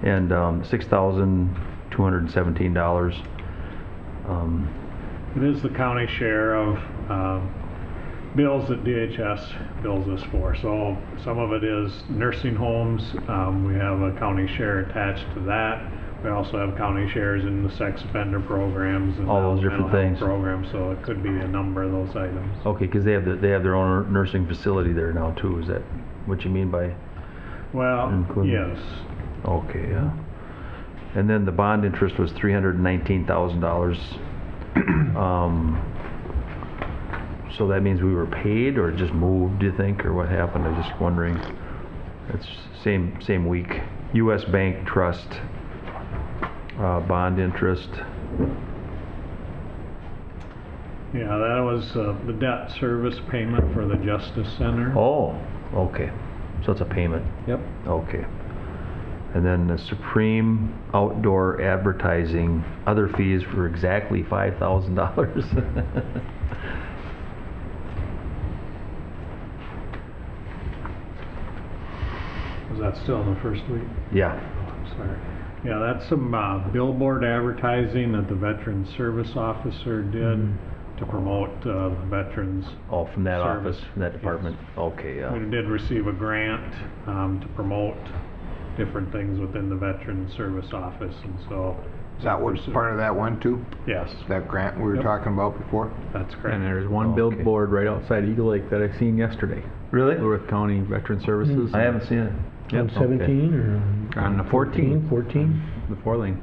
And $6,217. It is the county share of bills that DHS bills us for. So some of it is nursing homes. We have a county share attached to that. We also have county shares in the sex offender programs and All those different mental health things. programs. So it could be a number of those items. Okay, because they have their own nursing facility there now too. Is that what you mean by? Well, Including- yes. Okay, yeah. And then the bond interest was $319,000. So that means we were paid or just moved, do you think, or what happened? I'm just wondering. It's same week. U.S. Bank Trust bond interest. Yeah, that was the debt service payment for the Justice Center. Oh, okay. So it's a payment. Yep. Okay. And then the Supreme Outdoor Advertising, other fees for exactly $5,000. Was that still in the first week? Yeah. I'm sorry. Yeah, that's some billboard advertising that the Veteran Service Officer did to promote the veterans. Oh, from that Service. office, from that department? Okay, yeah. We did receive a grant to promote different things within the Veteran Service Office, and so. Is that what part of that went to? Yes, That grant we were Yep. talking about before? that's correct. And there's one Okay. billboard right outside Eagle Lake that I seen yesterday. Really? Blue Earth County Veteran Services. I haven't seen it. On Yep. 17 or? On the 14. 14? The 4-lane.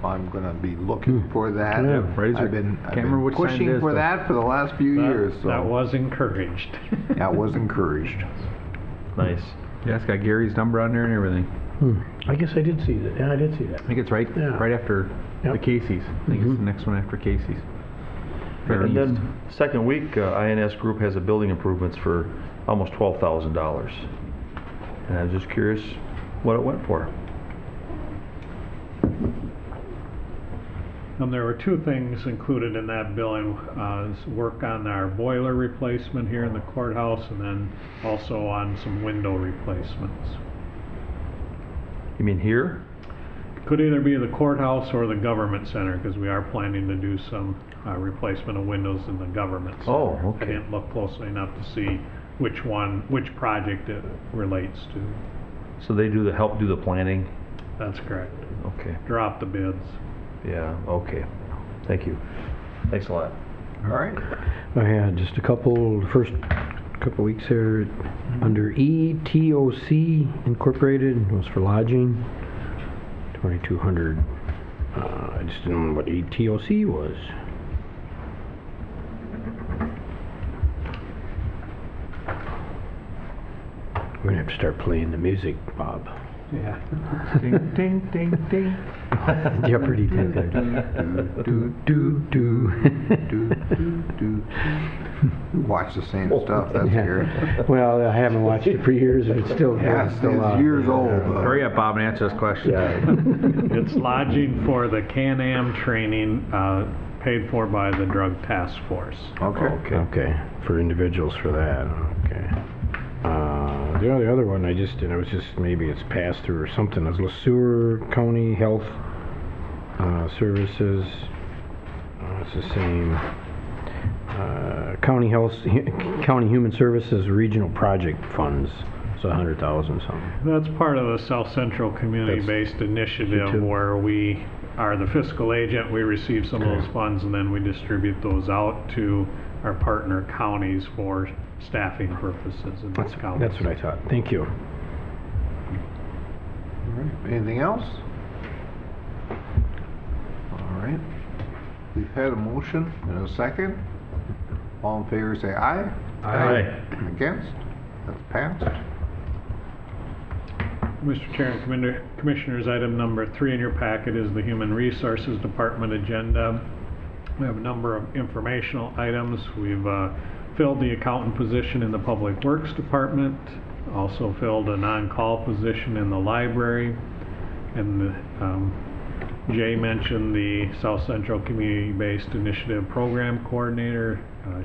I'm gonna be looking for that. Yeah, right as I've your- been can't remember which sign it pushing is, for though. that for the last few years, so. That was encouraged. That was encouraged. Nice. Yeah, it's got Gary's number on there and everything. I guess I did see that. Yeah, I did see that. I think it's right Yeah. right after Yep. the Casey's. I think it's Mhm. the next one after Casey's. Right And east. then, second week, INS Group has a building improvements for almost $12,000. And I was just curious what it went for. There were two things included in that billing, is work on our boiler replacement here in the courthouse, and then also on some window replacements. You mean here? Could either be the courthouse or the government center, because we are planning to do some replacement of windows in the government center. Oh, okay. I didn't look closely enough to see which project it relates to. So they help do the planning? That's correct. Okay. Drop the bids. Yeah, okay. Thank you. Thanks a lot. All right. I had just the first couple weeks here, under ETOC Incorporated, was for lodging, 2,200. I just didn't know what ETOC was. We're gonna have to start playing the music, Bob. Yeah. Ding, ding, ding, ding. Jeopardy type thing. Do. Watch the same stuff, that's scary. Well, I haven't watched it for years, but it's still Yeah, it's still it's years old. Hurry up, Bob, and answer this question. It's lodging for the Can-Am training, paid for by the Drug Task Force. Okay. Okay, for individuals for that, okay. The other one, maybe it's passed through or something, is LeSueur County Health Services. It's the same. County Human Services Regional Project Funds, it's 100,000 something. That's part of the South Central Community-Based Initiative, too. where we are the fiscal agent. We receive some of those funds, and then we distribute those out to our partner counties for staffing purposes in those counties. That's what I thought. Thank you. All right. Anything else? All right. We've had a motion and a second. All in favor say aye. Aye. Against? That's passed. Mr. Chair and Commissioners, item number 3 in your packet is the Human Resources Department agenda. We have a number of informational items. We've filled the accountant position in the Public Works Department, also filled a non-call position in the library, and Jay mentioned the South Central Community-Based Initiative Program Coordinator.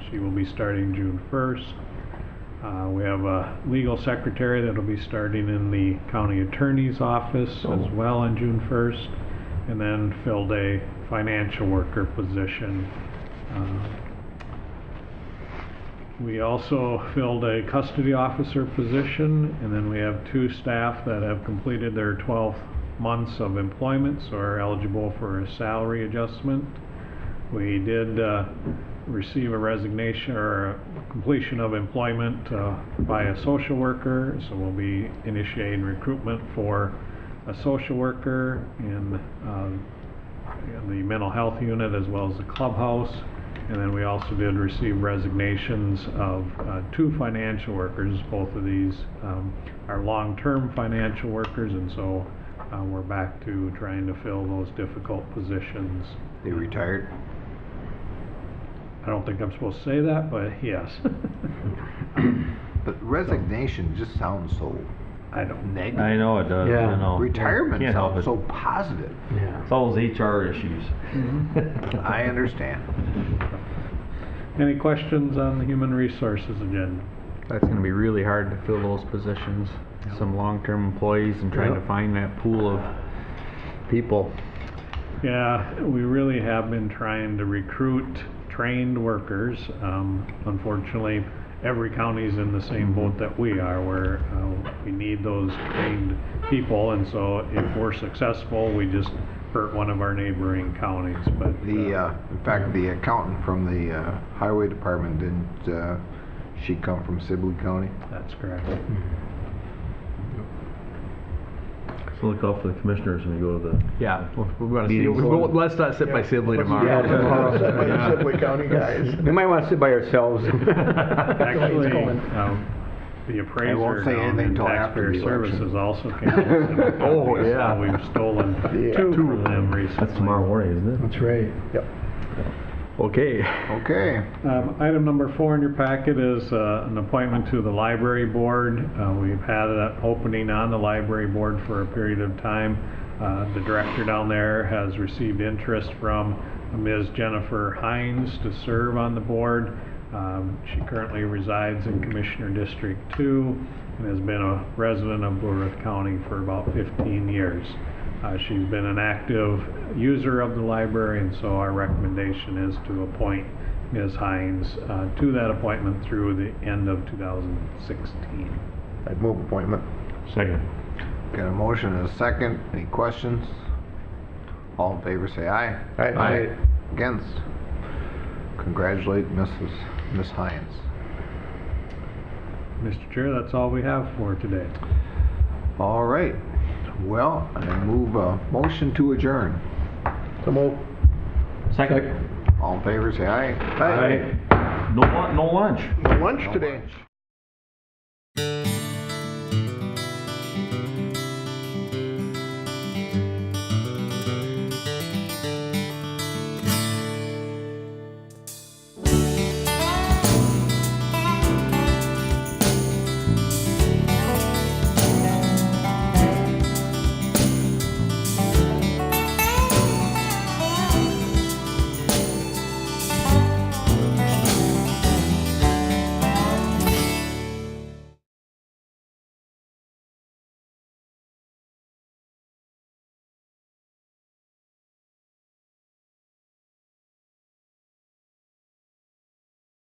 She will be starting June 1st. We have a legal secretary that will be starting in the county attorney's office as well on June 1st, and then filled a financial worker position. We also filled a custody officer position, and then we have 2 staff that have completed their 12 months of employment, so are eligible for a salary adjustment. We did receive a resignation or a completion of employment by a social worker, so we'll be initiating recruitment for a social worker in the mental health unit as well as the clubhouse. And then we also did receive resignations of 2 financial workers. Both of these are long-term financial workers, and so we're back to trying to fill those difficult positions. They retired? I don't think I'm supposed to say that, but yes. But resignation just sounds so negative. I know it does. Yeah. I know. Retirement Can't help sounds it. so positive. Yeah. It's all those HR issues. I understand. Any questions on the human resources agenda? That's going to be really hard to fill those positions. Some long-term employees and trying to find that pool of people. Yeah, we really have been trying to recruit trained workers. Unfortunately, every county's in the same boat that we are, where we need those trained people, and so if we're successful, we just hurt one of our neighboring counties. But In fact, the accountant from the highway department, didn't she come from Sibley County? that's correct. So look out for the commissioners when you go to the. Yeah, we want to see, Meetings. let's not sit by Sibley Yeah, tomorrow. tomorrow. Sit by the Sibley County guys. We might want to sit by ourselves. Actually, the won't appraiser say down anything in till after taxpayer the election. services also came up with some copies. Oh, yeah. We've stolen Yeah. two from them recently. That's tomorrow morning, isn't it? That's right. Okay. Okay. Item number 4 in your packet is an appointment to the library board. We've had an opening on the library board for a period of time. The director down there has received interest from Ms. Jennifer Hines to serve on the board. She currently resides in Commissioner District 2 and has been a resident of Blue Earth County for about 15 years. She's been an active user of the library, and so our recommendation is to appoint Ms. Hines to that appointment through the end of 2016. I'd move appointment. Second. Got a motion and a second. Any questions? All in favor say aye. Aye. Against? Congratulate Ms. Hines. Mr. Chair, that's all we have for today. All right. Well, I move a motion to adjourn. So move. Second. All in favor say aye. No lunch. No lunch today.